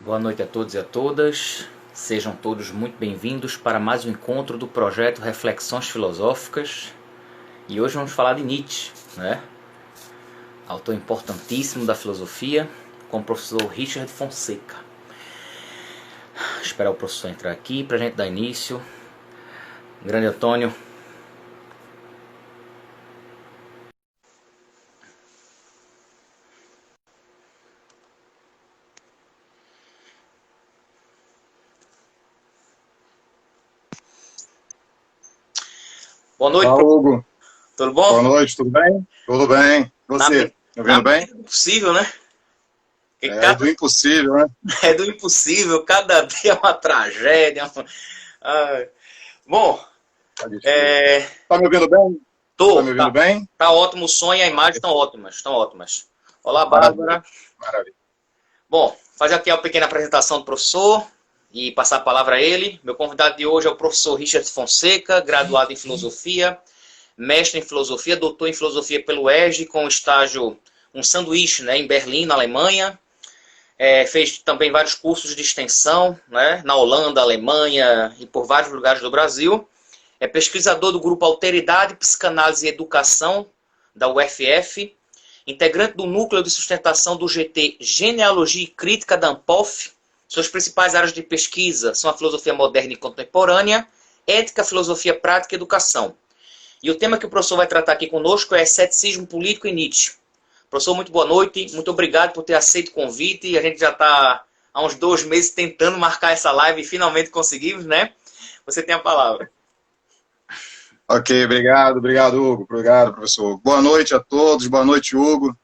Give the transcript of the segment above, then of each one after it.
Boa noite a todos e a todas. Sejam todos muito bem-vindos para mais um encontro do projeto Reflexões Filosóficas. E hoje vamos falar de Nietzsche, né? Autor importantíssimo da filosofia, com o professor Richard Fonseca. Esperar o professor entrar aqui para a gente dar início. Grande Antônio. Boa noite, Fala, Hugo. Tudo bom? Boa noite, tudo bem? Tudo bem. Você, me ouvindo bem? É possível, né? Do impossível, né? É do impossível, cada dia é uma tragédia. Bom, Tá me ouvindo bem? Tá me ouvindo bem? Tá ótimo o som e a imagem estão ótimas. Olá, Bárbara. Maravilha. Bom, fazer aqui uma pequena apresentação do professor e passar a palavra a ele. Meu convidado de hoje é o professor Richard Fonseca, graduado em filosofia, mestre em filosofia, doutor em filosofia pelo ERJ, com estágio, um sanduíche, né, em Berlim, na Alemanha. Fez também vários cursos de extensão, né, na Holanda, Alemanha e por vários lugares do Brasil. É pesquisador do grupo Alteridade, Psicanálise e Educação, da UFF, integrante do núcleo de sustentação do GT Genealogia e Crítica da ANPOF. Suas principais áreas de pesquisa são a filosofia moderna e contemporânea, ética, filosofia prática e educação. E o tema que o professor vai tratar aqui conosco é ceticismo político e Nietzsche. Professor, muito boa noite, muito obrigado por ter aceito o convite. A gente já está há uns 2 meses tentando marcar essa live e finalmente conseguimos, né? Você tem a palavra. Ok, obrigado, Hugo. Obrigado, professor. Boa noite a todos, boa noite, Hugo.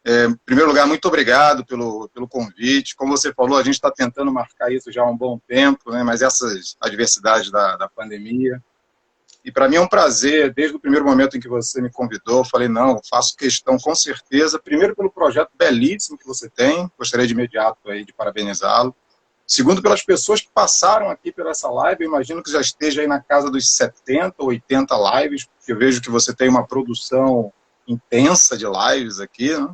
Em primeiro lugar, muito obrigado pelo convite. Como você falou, a gente está tentando marcar isso já há um bom tempo, né? Mas essas adversidades da pandemia. E para mim é um prazer, desde o primeiro momento em que você me convidou, eu falei, não, faço questão com certeza, primeiro pelo projeto belíssimo que você tem, gostaria de imediato aí de parabenizá-lo. Segundo, pelas pessoas que passaram aqui pela essa live, eu imagino que já esteja aí na casa dos 70, 80 lives, porque eu vejo que você tem uma produção intensa de lives aqui, né?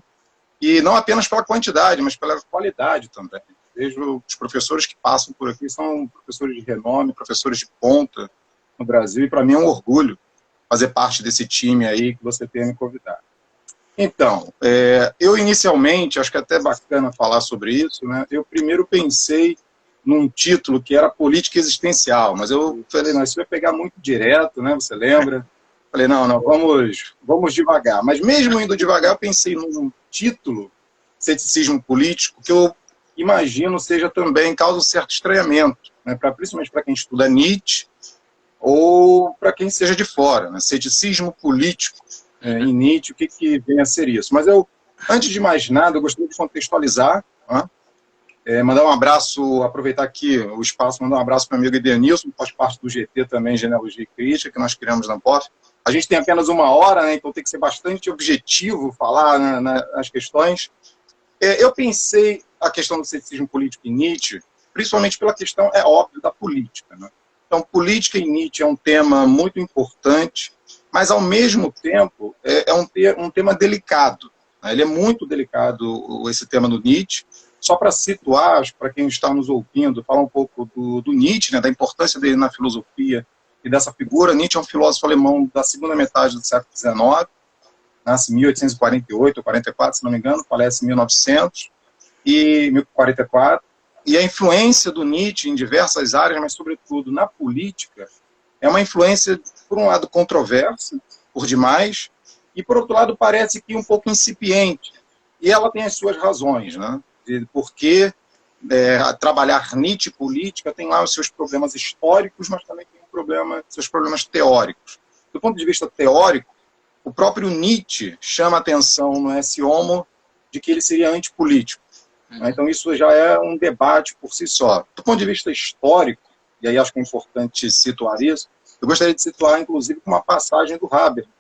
E não apenas pela quantidade, mas pela qualidade também. Vejo os professores que passam por aqui são professores de renome, professores de ponta no Brasil, e para mim é um orgulho fazer parte desse time aí que você tem me convidado. Então, eu inicialmente, acho que é até bacana falar sobre isso, né? Eu primeiro pensei num título que era política existencial, mas eu falei, não, isso vai pegar muito direto, né? Você lembra? Falei, não, vamos devagar. Mas mesmo indo devagar, eu pensei num título, ceticismo político, que eu imagino seja também causa um certo estranhamento, né? Principalmente para quem estuda Nietzsche, ou para quem seja de fora, né? Ceticismo político em Nietzsche, o que vem a ser isso? Mas eu, antes de mais nada, eu gostaria de contextualizar, né? Mandar um abraço, aproveitar aqui o espaço, mandar um abraço para o meu amigo Edenilson, que faz parte do GT também, Genealogia e Crítica, que nós criamos na ANPOF. A gente tem apenas 1 hora, né? Então tem que ser bastante objetivo falar nas questões. Eu pensei a questão do ceticismo político em Nietzsche, principalmente pela questão, é óbvio, da política, né? Então, política em Nietzsche é um tema muito importante, mas, ao mesmo tempo, é um tema delicado, né? Ele é muito delicado, esse tema do Nietzsche. Só para situar, para quem está nos ouvindo, falar um pouco do Nietzsche, né, da importância dele na filosofia e dessa figura. Nietzsche é um filósofo alemão da segunda metade do século XIX, nasce em 1848 ou 44, se não me engano, falece em 1900, e 1044. E a influência do Nietzsche em diversas áreas, mas sobretudo na política, é uma influência, por um lado, controversa, por demais, e por outro lado, parece que um pouco incipiente. E ela tem as suas razões, né? De por que trabalhar Nietzsche política tem lá os seus problemas históricos, mas também tem seus problemas teóricos. Do ponto de vista teórico, o próprio Nietzsche chama atenção no Esse Homo de que ele seria antipolítico. Então, isso já é um debate por si só. Do ponto de vista histórico, e aí acho que é importante situar isso, eu gostaria de situar, inclusive, uma passagem do Habermas.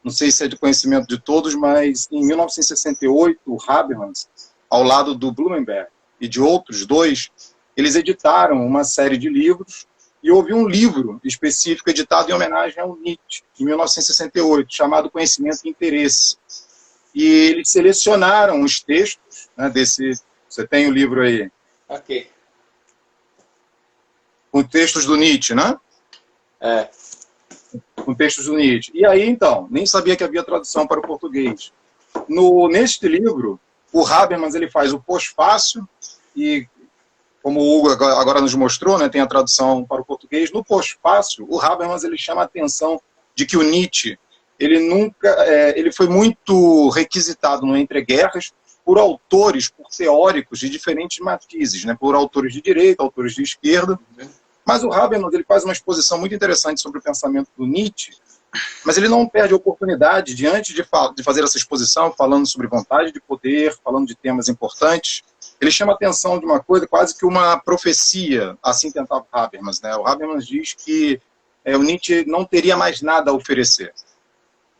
Não sei se é de conhecimento de todos, mas em 1968, o Habermas, ao lado do Blumenberg e de outros 2, eles editaram uma série de livros, e houve um livro específico editado em homenagem ao Nietzsche, em 1968, chamado Conhecimento e Interesse. E eles selecionaram os textos, né, você tem o livro aí, Ok. Com textos do Nietzsche, né? É. Com textos do Nietzsche. E aí, então, nem sabia que havia tradução para o português. Neste livro, o Habermas ele faz o pós-fácil e, como o Hugo agora nos mostrou, né, tem a tradução para o português. No pós-fácil, o Habermas ele chama a atenção de que o Nietzsche ele foi muito requisitado no entreguerras por autores, por teóricos de diferentes matizes, né, por autores de direita, autores de esquerda. Mas o Habermas ele faz uma exposição muito interessante sobre o pensamento do Nietzsche, mas ele não perde a oportunidade, diante de fazer essa exposição, falando sobre vontade de poder, falando de temas importantes, ele chama a atenção de uma coisa, quase que uma profecia, assim tentava Habermas, né? O Habermas diz que o Nietzsche não teria mais nada a oferecer.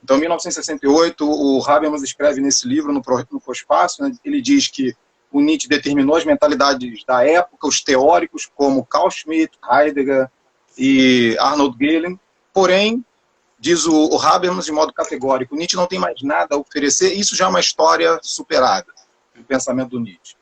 Então, em 1968, o Habermas escreve nesse livro, no pós-fácil, né, ele diz que o Nietzsche determinou as mentalidades da época, os teóricos como Carl Schmitt, Heidegger e Arnold Gehlen, porém, diz o Habermas de modo categórico, Nietzsche não tem mais nada a oferecer, isso já é uma história superada, o pensamento do Nietzsche.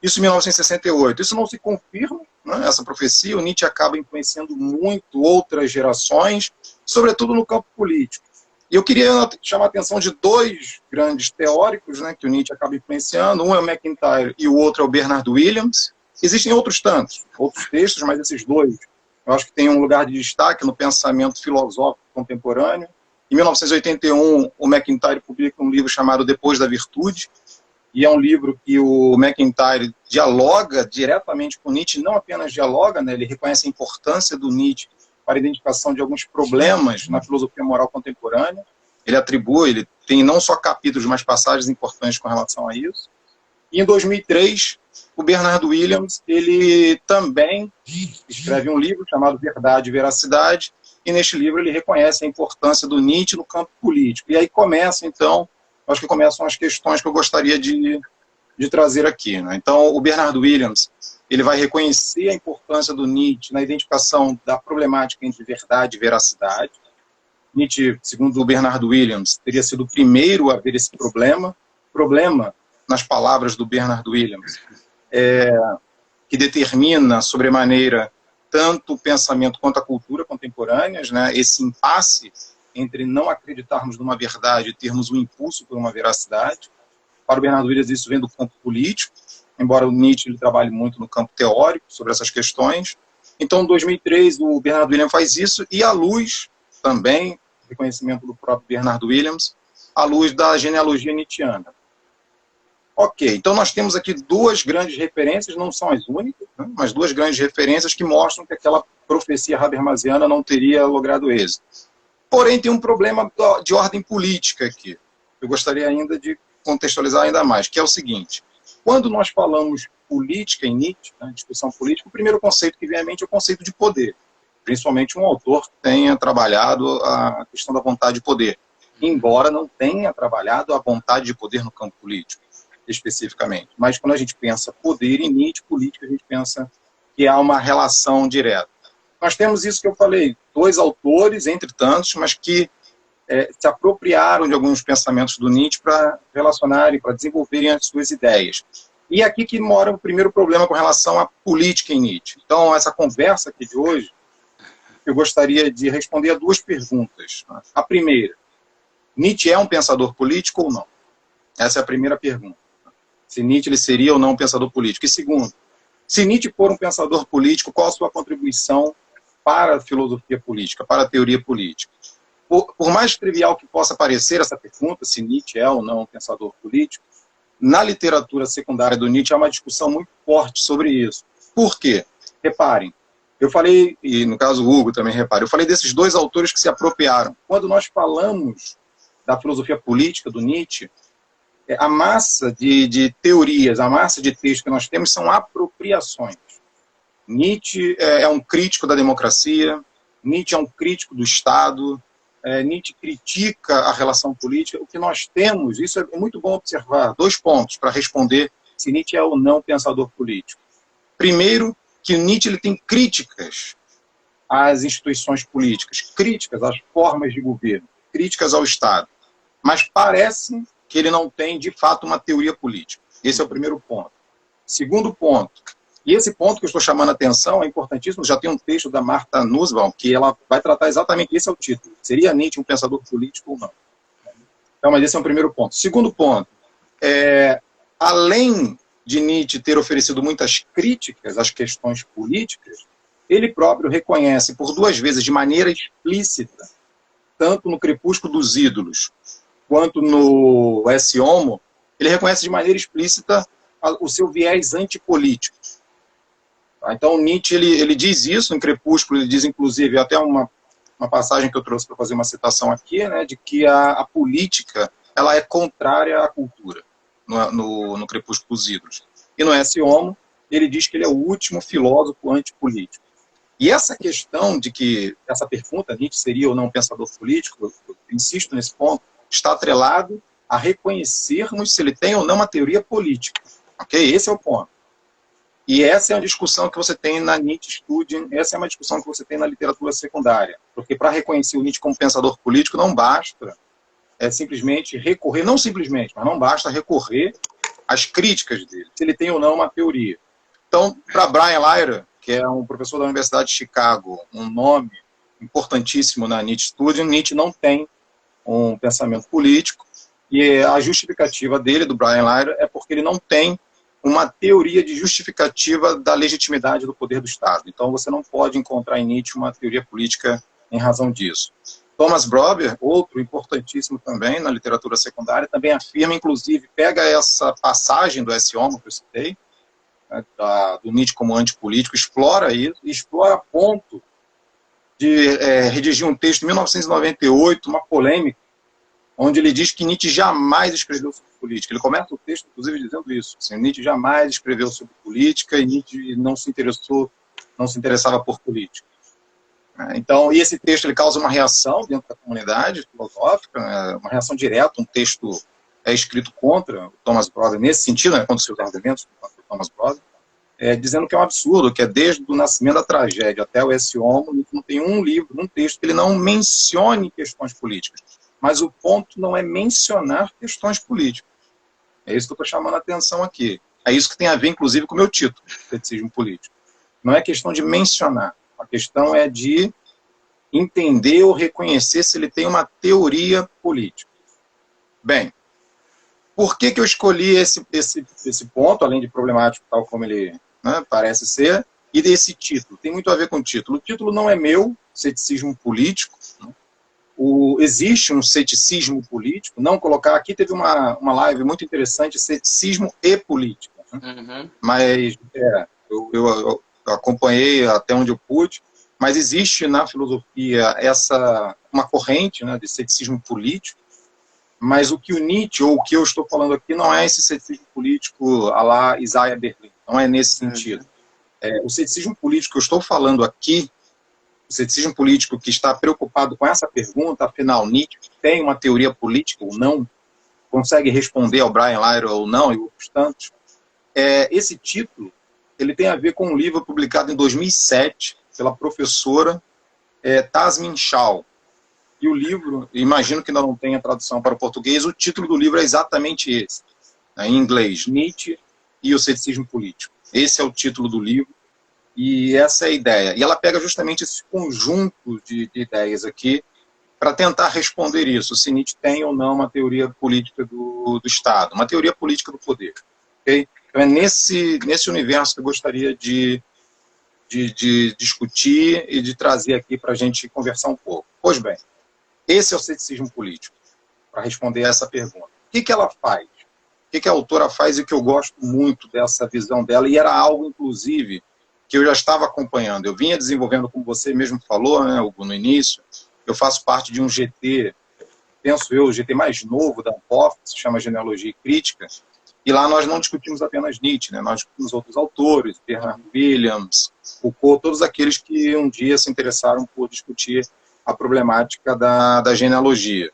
Isso em 1968. Isso não se confirma, né, essa profecia, o Nietzsche acaba influenciando muito outras gerações, sobretudo no campo político. E eu queria chamar a atenção de dois grandes teóricos, né, que o Nietzsche acaba influenciando, um é o MacIntyre e o outro é o Bernard Williams. Existem outros tantos, outros textos, mas esses dois eu acho que tem um lugar de destaque no pensamento filosófico contemporâneo. Em 1981, o MacIntyre publica um livro chamado Depois da Virtude, e é um livro que o MacIntyre dialoga diretamente com Nietzsche, não apenas dialoga, né, ele reconhece a importância do Nietzsche para a identificação de alguns problemas na filosofia moral contemporânea. Ele tem não só capítulos, mas passagens importantes com relação a isso. E em 2003, o Bernard Williams, ele também escreve um livro chamado Verdade e Veracidade, e neste livro ele reconhece a importância do Nietzsche no campo político. E aí começa, então, acho que começam as questões que eu gostaria de trazer aqui, né? Então, o Bernard Williams, ele vai reconhecer a importância do Nietzsche na identificação da problemática entre verdade e veracidade. Nietzsche, segundo o Bernard Williams, teria sido o primeiro a ver esse problema. Problema, nas palavras do Bernard Williams, que determina sobremaneira tanto o pensamento quanto a cultura contemporâneas, né? Esse impasse entre não acreditarmos numa verdade e termos um impulso por uma veracidade. Para o Bernard Williams, isso vem do campo político, embora o Nietzsche ele trabalhe muito no campo teórico sobre essas questões. Então, em 2003, o Bernard Williams faz isso, e à luz também, reconhecimento do próprio Bernard Williams, à luz da genealogia nietzschiana. Ok, então nós temos aqui duas grandes referências, não são as únicas, né, mas duas grandes referências que mostram que aquela profecia habermasiana não teria logrado êxito. Porém, tem um problema de ordem política aqui. Eu gostaria ainda de contextualizar ainda mais, que é o seguinte: quando nós falamos política em Nietzsche, né, discussão política, o primeiro conceito que vem à mente é o conceito de poder, principalmente um autor que tenha trabalhado a questão da vontade de poder, embora não tenha trabalhado a vontade de poder no campo político, especificamente. Mas quando a gente pensa poder em Nietzsche, política, a gente pensa que há uma relação direta. Nós temos isso que eu falei, dois autores, entre tantos, mas que se apropriaram de alguns pensamentos do Nietzsche para relacionarem, para desenvolverem as suas ideias. E é aqui que mora o primeiro problema com relação à política em Nietzsche. Então, essa conversa aqui de hoje, eu gostaria de responder a duas perguntas. A primeira, Nietzsche é um pensador político ou não? Essa é a primeira pergunta. Se Nietzsche ele seria ou não um pensador político. E segundo, se Nietzsche for um pensador político, qual a sua contribuição para a filosofia política, para a teoria política? Por mais trivial que possa parecer essa pergunta, se Nietzsche é ou não um pensador político, na literatura secundária do Nietzsche há uma discussão muito forte sobre isso. Por quê? Reparem, eu falei, e no caso o Hugo também repare, eu falei desses dois autores que se apropriaram. Quando nós falamos da filosofia política do Nietzsche, a massa de teorias, a massa de textos que nós temos são apropriações. Nietzsche é um crítico da democracia, Nietzsche é um crítico do Estado, Nietzsche critica a relação política. O que nós temos, isso é muito bom observar, dois pontos para responder se Nietzsche é ou não pensador político. Primeiro, que Nietzsche ele tem críticas às instituições políticas, críticas às formas de governo, críticas ao Estado, mas parece que ele não tem, de fato, uma teoria política. Esse é o primeiro ponto. Segundo ponto, E esse ponto que eu estou chamando a atenção é importantíssimo. Já tem um texto da Martha Nussbaum que ela vai tratar exatamente, esse é o título: seria Nietzsche um pensador político ou não? Então, mas esse é um primeiro ponto. Segundo ponto, além de Nietzsche ter oferecido muitas críticas às questões políticas, ele próprio reconhece por 2 vezes de maneira explícita, tanto no Crepúsculo dos Ídolos quanto no Esse Homo, ele reconhece de maneira explícita o seu viés antipolítico. Então, Nietzsche ele diz isso em Crepúsculo, ele diz, inclusive, até uma passagem que eu trouxe para fazer uma citação aqui, né, de que a política ela é contrária à cultura, no Crepúsculo dos Ídolos. E no Esse Homo, ele diz que ele é o último filósofo antipolítico. E essa questão de que, essa pergunta, Nietzsche seria ou não um pensador político, eu insisto nesse ponto, está atrelado a reconhecermos se ele tem ou não uma teoria política. Ok? Esse é o ponto. E essa é uma discussão que você tem na Nietzsche Studien, essa é uma discussão que você tem na literatura secundária. Porque para reconhecer o Nietzsche como pensador político, não basta simplesmente recorrer, não simplesmente, mas não basta recorrer às críticas dele, se ele tem ou não uma teoria. Então, para Brian Lyra, que é um professor da Universidade de Chicago, um nome importantíssimo na Nietzsche Studien, Nietzsche não tem um pensamento político, e a justificativa dele, do Brian Lyra, é porque ele não tem uma teoria de justificativa da legitimidade do poder do Estado. Então, você não pode encontrar em Nietzsche uma teoria política em razão disso. Thomas Brober, outro importantíssimo também na literatura secundária, também afirma, inclusive, pega essa passagem do Esse Homo que eu citei, né, do Nietzsche como antipolítico, explora isso, e explora a ponto de redigir um texto em 1998, uma polêmica, onde ele diz que Nietzsche jamais escreveu sobre política. Ele começa o texto, inclusive, dizendo isso. Assim, Nietzsche jamais escreveu sobre política e Nietzsche não se interessava por política. Então, e esse texto ele causa uma reação dentro da comunidade filosófica, né, uma reação direta, um texto escrito contra o Thomas Broder, nesse sentido, né, contra os seus argumentos contra o Thomas Broder, dizendo que é um absurdo, que é desde o nascimento da tragédia até o Esse Homo, não tem um livro, um texto que ele não mencione questões políticas. Mas o ponto não é mencionar questões políticas. É isso que eu estou chamando a atenção aqui. É isso que tem a ver, inclusive, com o meu título, Ceticismo Político. Não é questão de mencionar. A questão é de entender ou reconhecer se ele tem uma teoria política. Bem, por que eu escolhi esse ponto, além de problemático, tal como ele, né, parece ser, e desse título? Tem muito a ver com o título. O título não é meu, Ceticismo Político, né? Existe um ceticismo político, não colocar aqui, teve uma live muito interessante, ceticismo e política, né? Uhum. Mas eu acompanhei até onde eu pude, mas existe na filosofia uma corrente, né, de ceticismo político, mas o que o Nietzsche, ou o que eu estou falando aqui, não é esse ceticismo político à la Isaiah Berlin, não é nesse sentido. O ceticismo político que eu estou falando aqui, o ceticismo político que está preocupado com essa pergunta, afinal, Nietzsche tem uma teoria política ou não? Consegue responder ao Brian Lyra ou não, e outros tantos? Esse título ele tem a ver com um livro publicado em 2007 pela professora Tasmin Shah. E o livro, imagino que ainda não tenha tradução para o português, o título do livro é exatamente esse, né, em inglês, Nietzsche e o Ceticismo Político. Esse é o título do livro. E essa é a ideia. E ela pega justamente esse conjunto de ideias aqui para tentar responder isso, se Nietzsche tem ou não uma teoria política do Estado, uma teoria política do poder. Okay? Então é nesse universo que eu gostaria de discutir e de trazer aqui para a gente conversar um pouco. Pois bem, esse é o ceticismo político, para responder a essa pergunta. O que ela faz? O que a autora faz, e o que eu gosto muito dessa visão dela, e era algo, inclusive, que eu já estava acompanhando. Eu vinha desenvolvendo, como você mesmo falou, né, Hugo, no início. Eu faço parte de um GT, penso eu, o GT mais novo da Ampof, que se chama Genealogia e Crítica, e lá nós não discutimos apenas Nietzsche, né, nós discutimos outros autores, Bernard Williams, Foucault, todos aqueles que um dia se interessaram por discutir a problemática da genealogia.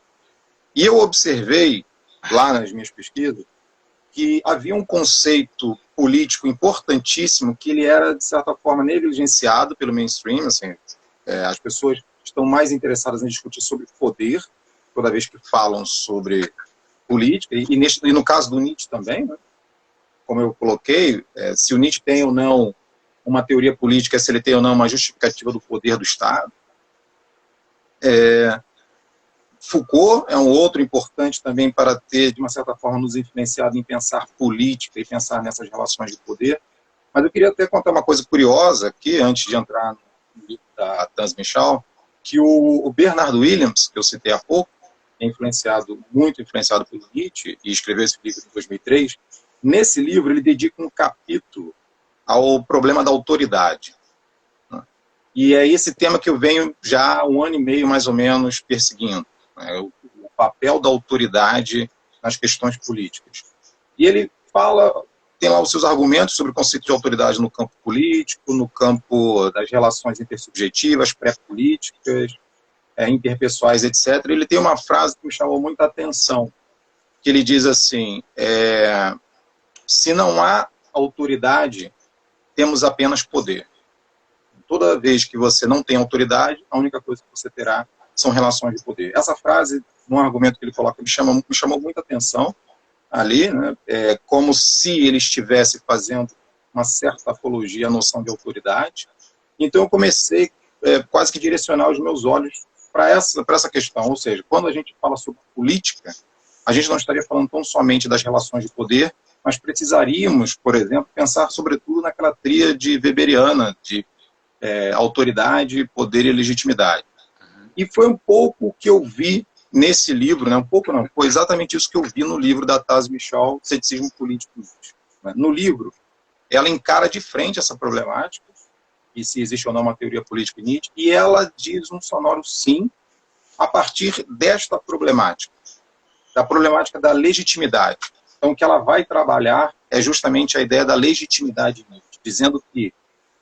E eu observei, lá nas minhas pesquisas, que havia um conceito político importantíssimo que ele era, de certa forma, negligenciado pelo mainstream. Assim, as pessoas estão mais interessadas em discutir sobre poder, toda vez que falam sobre política, e no caso do Nietzsche também, né, como eu coloquei, se o Nietzsche tem ou não uma teoria política, se ele tem ou não uma justificativa do poder do Estado. Foucault é um outro importante também para ter, de uma certa forma, nos influenciado em pensar política e pensar nessas relações de poder. Mas eu queria até contar uma coisa curiosa aqui, antes de entrar no livro da Tans Michal, que o Bernard Williams, que eu citei há pouco, é muito influenciado pelo Nietzsche, e escreveu esse livro em 2003, nesse livro ele dedica um capítulo ao problema da autoridade. E é esse tema que eu venho já há 1 ano e meio, mais ou menos, perseguindo. O papel da autoridade nas questões políticas. E ele tem lá os seus argumentos sobre o conceito de autoridade no campo político, no campo das relações intersubjetivas, pré-políticas, interpessoais, etc. Ele tem uma frase que me chamou muita atenção, que ele diz assim, se não há autoridade, temos apenas poder. Toda vez que você não tem autoridade, a única coisa que você terá são relações de poder. Essa frase, num argumento que ele coloca, me chamou muita atenção ali, né? Como se ele estivesse fazendo uma certa apologia à noção de autoridade. Então eu comecei quase que direcionar os meus olhos para essa questão, ou seja, quando a gente fala sobre política, a gente não estaria falando tão somente das relações de poder, mas precisaríamos, por exemplo, pensar sobretudo naquela tríade weberiana de autoridade, poder e legitimidade. E foi um pouco o que eu vi nesse livro, né? Um pouco não, foi exatamente isso que eu vi no livro da Taz Michal, Ceticismo Político. No livro, ela encara de frente essa problemática, e se existe ou não uma teoria política em Nietzsche, e ela diz um sonoro sim a partir desta problemática, da problemática da legitimidade. Então, o que ela vai trabalhar é justamente a ideia da legitimidade de Nietzsche, dizendo que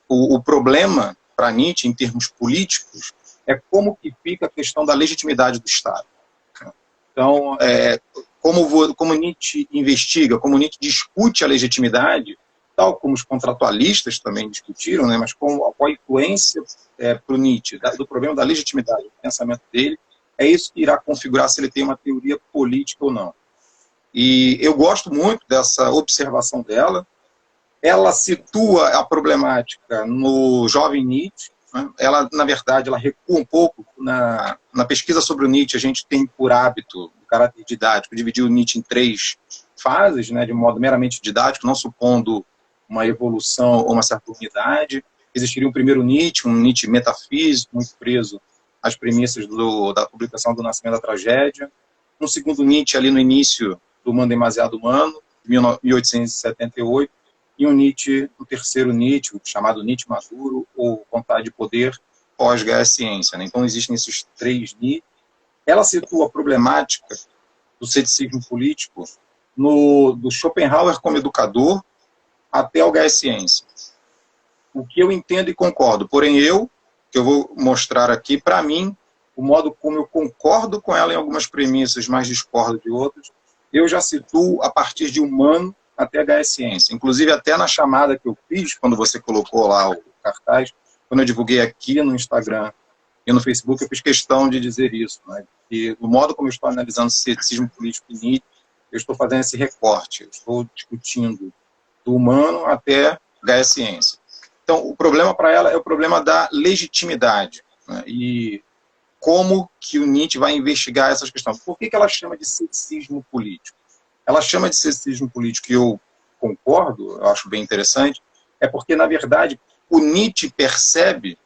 o problema para Nietzsche, em termos políticos, é como que fica a questão da legitimidade do Estado. Então, como Nietzsche investiga, como Nietzsche discute a legitimidade, tal como os contratualistas também discutiram, né, mas qual a influência para o Nietzsche do problema da legitimidade do pensamento dele, é isso que irá configurar se ele tem uma teoria política ou não. E eu gosto muito dessa observação dela. Ela situa a problemática no jovem Nietzsche. Ela, na verdade, ela recua um pouco. Na pesquisa sobre o Nietzsche, a gente tem por hábito, o caráter didático, dividir o Nietzsche em 3 fases, né, de modo meramente didático, não supondo uma evolução ou uma certa unidade. Existiria um primeiro Nietzsche, um Nietzsche metafísico, muito preso às premissas da publicação do Nascimento da Tragédia. Um segundo Nietzsche, ali no início do Humano Demasiado Humano, de 1878. E um Nietzsche, o terceiro Nietzsche, chamado Nietzsche Maduro, ou Vontade de Poder, pós-Guerra Ciência. Né? Então, existem esses 3 Nietzsche. Ela situa a problemática do ceticismo político do Schopenhauer como educador até o Guerra Ciência. O que eu entendo e concordo, porém que eu vou mostrar aqui, para mim, o modo como eu concordo com ela em algumas premissas, mas discordo de outras, eu já situo a partir de humano até a ciência. Inclusive, até na chamada que eu fiz, quando você colocou lá o cartaz, quando eu divulguei aqui no Instagram e no Facebook, eu fiz questão de dizer isso. Né? E o modo como eu estou analisando o ceticismo político e Nietzsche, eu estou fazendo esse recorte. Eu estou discutindo do humano até a ciência. Então, o problema para ela é o problema da legitimidade. Né? E como que o Nietzsche vai investigar essas questões. Por que ela chama de ceticismo político? Ela chama de ceticismo político, e eu concordo, eu acho bem interessante, é porque, na verdade, o Nietzsche percebe,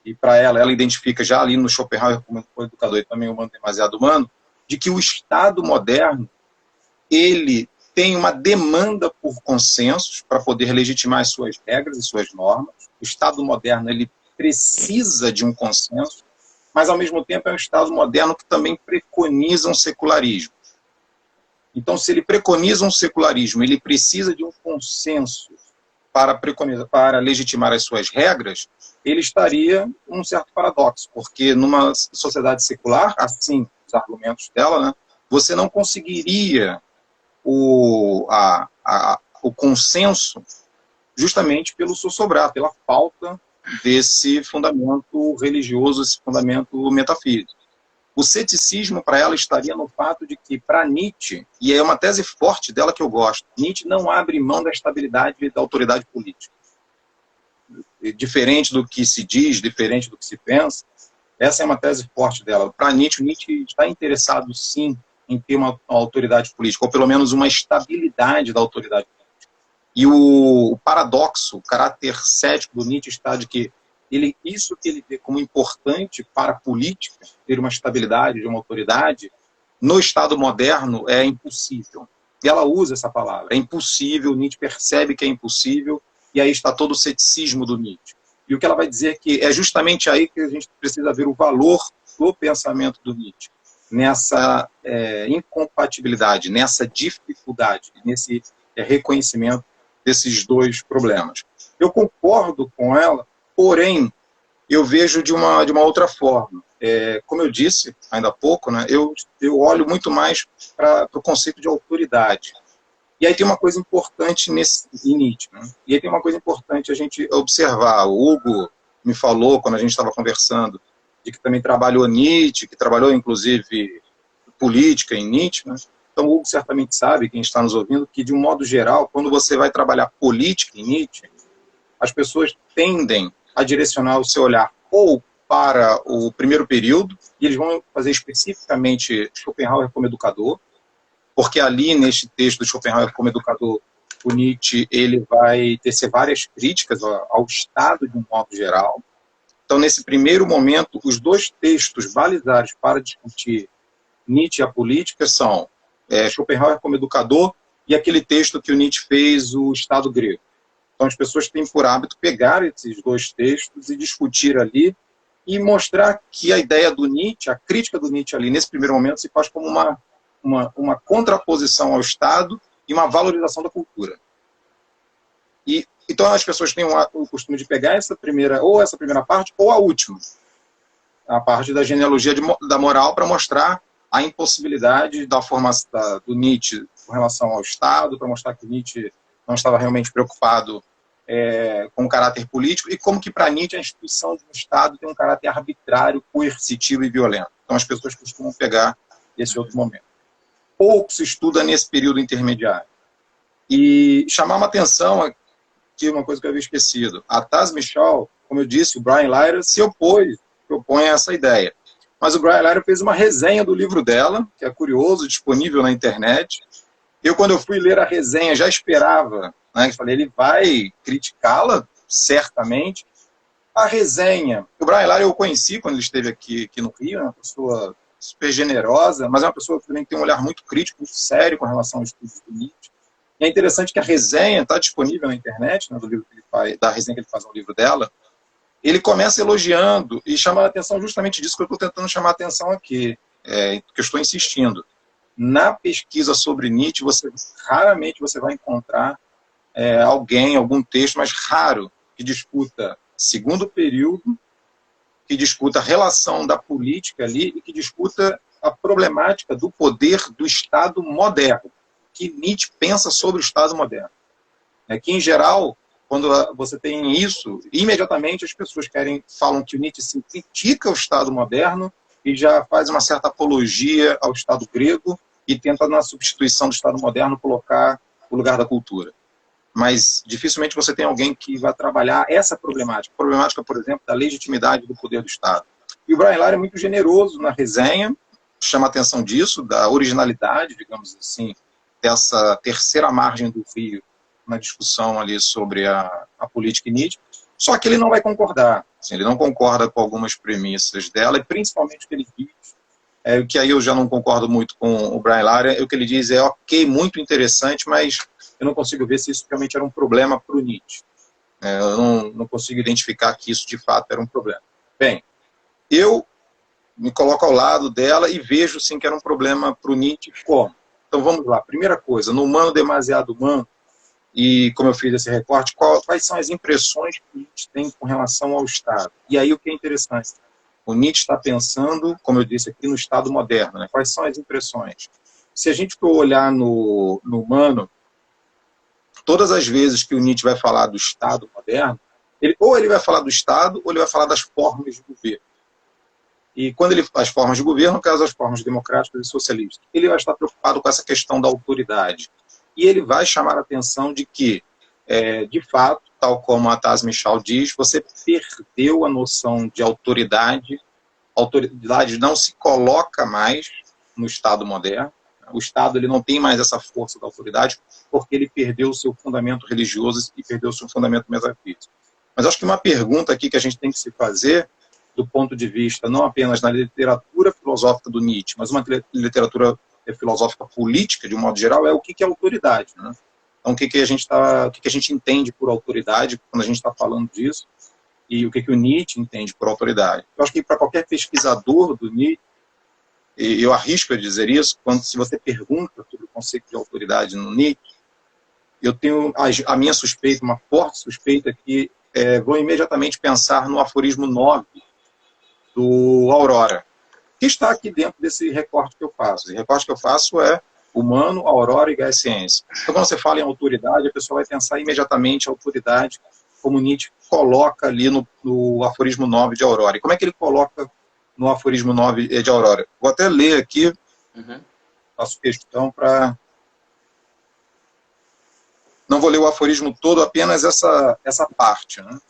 e para ela identifica já ali no Schopenhauer como educador e também o Humano Demasiado Humano, de que o Estado moderno, ele tem uma demanda por consensos para poder legitimar as suas regras e suas normas. O Estado moderno, ele precisa de um consenso, mas, ao mesmo tempo, é um Estado moderno que também preconiza um secularismo. Então, se ele preconiza um secularismo, ele precisa de um consenso para legitimar as suas regras, ele estaria num certo paradoxo, porque numa sociedade secular, assim, os argumentos dela, né, você não conseguiria o consenso justamente pelo sossobrar, pela falta desse fundamento religioso, esse fundamento metafísico. O ceticismo, para ela, estaria no fato de que, para Nietzsche, e é uma tese forte dela que eu gosto, Nietzsche não abre mão da estabilidade e da autoridade política. diferente do que se diz, diferente do que se pensa. Essa é uma tese forte dela. Para Nietzsche está interessado, sim, em ter uma autoridade política, ou pelo menos uma estabilidade da autoridade política. E o paradoxo, o caráter cético do Nietzsche está de que isso que ele vê como importante para a política, ter uma estabilidade de uma autoridade, no Estado moderno é impossível. E ela usa essa palavra, é impossível, Nietzsche percebe que é impossível, e aí está todo o ceticismo do Nietzsche. E o que ela vai dizer é que é justamente aí que a gente precisa ver o valor do pensamento do Nietzsche, nessa incompatibilidade, nessa dificuldade, nesse reconhecimento desses dois problemas. Eu concordo com ela, porém, eu vejo de uma outra forma. Como eu disse ainda há pouco, né, eu olho muito mais para o conceito de autoridade. E aí tem uma coisa importante em Nietzsche, né? E aí tem uma coisa importante a gente observar. O Hugo me falou, quando a gente estava conversando, de que também trabalhou Nietzsche, que trabalhou, inclusive, política em Nietzsche, né? Então, o Hugo certamente sabe, quem está nos ouvindo, que, de um modo geral, quando você vai trabalhar política em Nietzsche, as pessoas tendem a direcionar o seu olhar ou para o primeiro período, e eles vão fazer especificamente Schopenhauer como educador, porque ali, neste texto do Schopenhauer como educador, o Nietzsche ele vai tecer várias críticas ao Estado de um modo geral. Então, nesse primeiro momento, os dois textos balizares para discutir Nietzsche e a política são Schopenhauer como educador e aquele texto que o Nietzsche fez, o Estado grego. Então, as pessoas têm por hábito pegar esses dois textos e discutir ali e mostrar que a ideia do Nietzsche, a crítica do Nietzsche ali, nesse primeiro momento, se faz como uma contraposição ao Estado e uma valorização da cultura. Então, as pessoas têm o costume de pegar essa primeira parte ou a última, a parte da genealogia da moral, para mostrar a impossibilidade da formação do Nietzsche com relação ao Estado, para mostrar que Nietzsche não estava realmente preocupado com o caráter político, e como que para Nietzsche a instituição de um Estado tem um caráter arbitrário, coercitivo e violento. Então as pessoas costumam pegar esse outro momento. Pouco se estuda nesse período intermediário. E chamar uma atenção aqui, uma coisa que eu havia esquecido. A Taz Michal, como eu disse, o Brian Lyra se opõe a essa ideia. Mas o Brian Lyra fez uma resenha do livro dela, que é curioso, disponível na internet. Eu, quando eu fui ler a resenha, já esperava, né? Eu falei, ele vai criticá-la, certamente. A resenha, o Brian Lyra eu conheci quando ele esteve aqui no Rio, é uma pessoa super generosa, mas é uma pessoa que também tem um olhar muito crítico, muito sério com relação ao estudo do Nietzsche. E é interessante que a resenha está disponível na internet, né, do livro que ele faz, da resenha que ele faz no livro dela. Ele começa elogiando e chama a atenção justamente disso que eu estou tentando chamar a atenção aqui, que eu estou insistindo. Na pesquisa sobre Nietzsche, raramente você vai encontrar algum texto, mas raro, que discuta segundo período, que discuta a relação da política ali e que discuta a problemática do poder do Estado moderno, que Nietzsche pensa sobre o Estado moderno. Que, em geral, quando você tem isso, imediatamente as pessoas falam que o Nietzsche se critica o Estado moderno e já faz uma certa apologia ao Estado grego e tenta, na substituição do Estado moderno, colocar o lugar da cultura. Mas dificilmente você tem alguém que vai trabalhar essa problemática, por exemplo, da legitimidade do poder do Estado. E o Brian Lyra é muito generoso na resenha, chama a atenção disso, da originalidade, digamos assim, dessa terceira margem do rio na discussão ali sobre a política e Nietzsche, só que ele não vai concordar. Assim, ele não concorda com algumas premissas dela, e principalmente o que ele diz, o que aí eu já não concordo muito com o Brian Lyra, o que ele diz ok, muito interessante, mas eu não consigo ver se isso realmente era um problema para o Nietzsche. Eu não consigo identificar que isso de fato era um problema. Bem, eu me coloco ao lado dela e vejo sim que era um problema para o Nietzsche. Como? Então vamos lá. Primeira coisa, no Humano Demasiado Humano, e como eu fiz esse recorte, quais são as impressões que o Nietzsche tem com relação ao Estado? E aí o que é interessante, o Nietzsche está pensando, como eu disse aqui, no Estado moderno. Né? Quais são as impressões? Se a gente for olhar no Humano, todas as vezes que o Nietzsche vai falar do Estado moderno, ou ele vai falar do Estado, ou ele vai falar das formas de governo. E quando as formas de governo, no caso as formas democráticas e socialistas, ele vai estar preocupado com essa questão da autoridade. E ele vai chamar a atenção de que de fato, tal como a Taz Michal diz, você perdeu a noção de autoridade. A autoridade não se coloca mais no Estado moderno. O Estado ele não tem mais essa força da autoridade porque ele perdeu o seu fundamento religioso e perdeu o seu fundamento metafísico. Mas acho que uma pergunta aqui que a gente tem que se fazer, do ponto de vista não apenas na literatura filosófica do Nietzsche, mas uma literatura filosófica política, de um modo geral, é o que é autoridade, né? Então, o que a gente entende por autoridade quando a gente está falando disso, e o que o Nietzsche entende por autoridade. Eu acho que para qualquer pesquisador do Nietzsche, e eu arrisco a dizer isso, se você pergunta sobre o conceito de autoridade no Nietzsche, eu tenho a minha suspeita, uma forte suspeita, que vou imediatamente pensar no aforismo 9 do Aurora, que está aqui dentro desse recorte que eu faço. O recorte que eu faço é humano, aurora e gás ciência. Então, quando você fala em autoridade, a pessoa vai pensar imediatamente a autoridade, como Nietzsche coloca ali no aforismo 9 de Aurora. E como é que ele coloca no aforismo 9 de Aurora? Vou até ler aqui, faço questão para... Não vou ler o aforismo todo, apenas essa parte, né?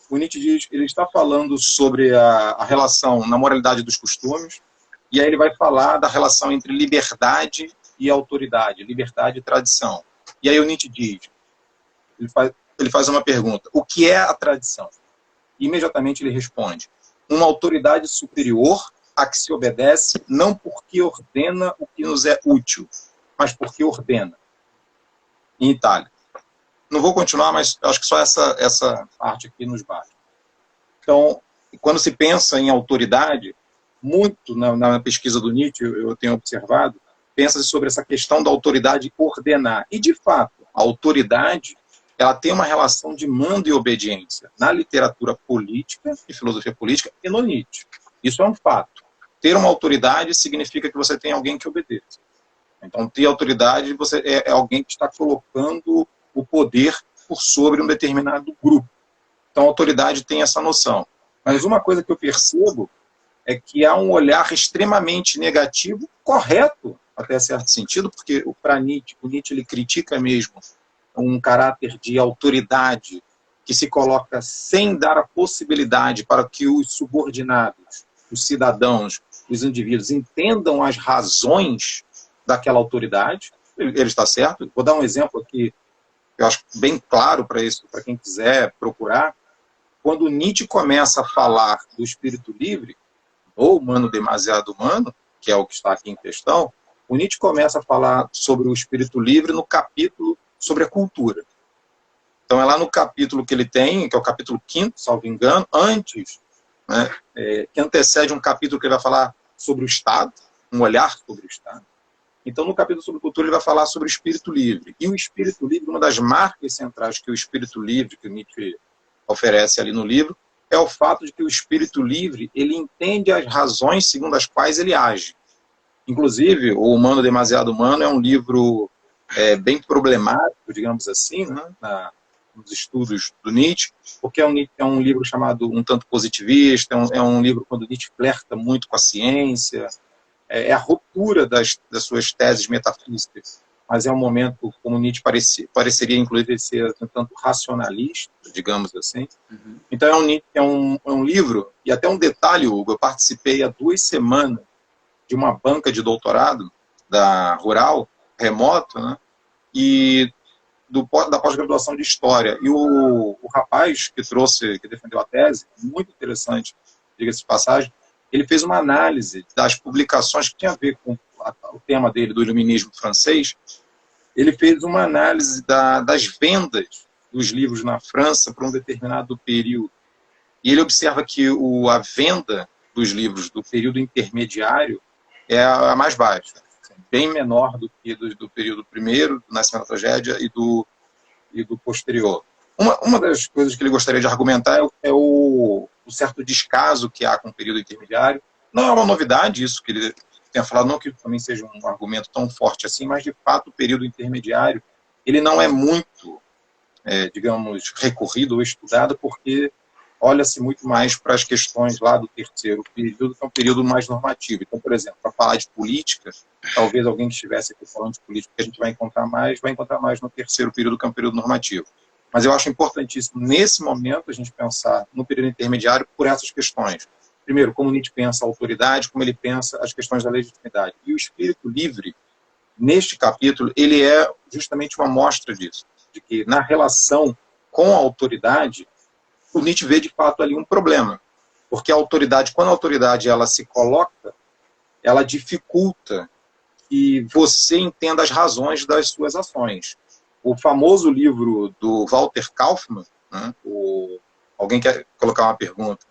O Nietzsche diz, ele está falando sobre a relação na moralidade dos costumes, e aí ele vai falar da relação entre liberdade e autoridade, liberdade e tradição. E aí o Nietzsche diz, ele faz uma pergunta, o que é a tradição? E imediatamente ele responde, uma autoridade superior a que se obedece não porque ordena o que nos é útil, mas porque ordena. Em Itália. Não vou continuar, mas acho que só essa parte aqui nos bate. Então, quando se pensa em autoridade, muito na pesquisa do Nietzsche, eu tenho observado, pensa-se sobre essa questão da autoridade ordenar. E, de fato, a autoridade ela tem uma relação de mando e obediência na literatura política e filosofia política e no Nietzsche. Isso é um fato. Ter uma autoridade significa que você tem alguém que obedeça. Então, ter autoridade você é alguém que está colocando o poder por sobre um determinado grupo. Então, a autoridade tem essa noção. Mas uma coisa que eu percebo é que há um olhar extremamente negativo, correto, até certo sentido, porque para Nietzsche, o Nietzsche ele critica mesmo um caráter de autoridade que se coloca sem dar a possibilidade para que os subordinados, os cidadãos, os indivíduos entendam as razões daquela autoridade. Ele está certo. Vou dar um exemplo aqui, eu acho bem claro para isso, para quem quiser procurar. Quando Nietzsche começa a falar do espírito livre, ou humano demasiado humano, que é o que está aqui em questão, o Nietzsche começa a falar sobre o espírito livre no capítulo sobre a cultura. Então é lá no capítulo que ele tem, que é o capítulo 5º, salvo engano, antes, né, que antecede um capítulo que ele vai falar sobre o Estado, um olhar sobre o Estado. Então, no capítulo sobre cultura, ele vai falar sobre o espírito livre. E o espírito livre, uma das marcas centrais que o espírito livre, que o Nietzsche oferece ali no livro, é o fato de que o espírito livre, ele entende as razões segundo as quais ele age. Inclusive, O Humano Demasiado Humano é um livro bem problemático, digamos assim, né, nos estudos do Nietzsche, porque é um livro chamado um tanto positivista, é um livro quando Nietzsche flerta muito com a ciência, é a ruptura das suas teses metafísicas, mas é um momento, como Nietzsche pareceria, inclusive, ser um tanto racionalista, digamos assim. Então é um livro, e até um detalhe, Hugo, eu participei há 2 semanas de uma banca de doutorado da Rural, remoto, né, e da pós-graduação de História. E o rapaz que defendeu a tese, muito interessante, diga-se de passagem, ele fez uma análise das publicações que tinha a ver com o tema dele, do iluminismo francês. Ele fez uma análise das vendas dos livros na França para um determinado período. E ele observa que a venda dos livros do período intermediário é a mais baixa, bem menor do que do período primeiro, do Nascimento da Tragédia, e do posterior. Uma das coisas que ele gostaria de argumentar é o certo descaso que há com o período intermediário. Não é uma novidade isso que ele tenha falado, não que também seja um argumento tão forte assim, mas de fato o período intermediário ele não é muito, digamos, recorrido ou estudado, porque olha-se muito mais para as questões lá do terceiro período, que é um período mais normativo. Então, por exemplo, para falar de política, talvez alguém que estivesse aqui falando de política, que a gente vai encontrar mais no terceiro período, que é um período normativo. Mas eu acho importantíssimo, nesse momento, a gente pensar no período intermediário por essas questões. Primeiro, como Nietzsche pensa a autoridade, como ele pensa as questões da legitimidade. E o espírito livre, neste capítulo, ele é justamente uma mostra disso, de que na relação com a autoridade, o Nietzsche vê de fato ali um problema, porque a autoridade, quando a autoridade ela se coloca, ela dificulta que você entenda as razões das suas ações. O famoso livro do Walter Kaufmann, né, alguém quer colocar uma pergunta?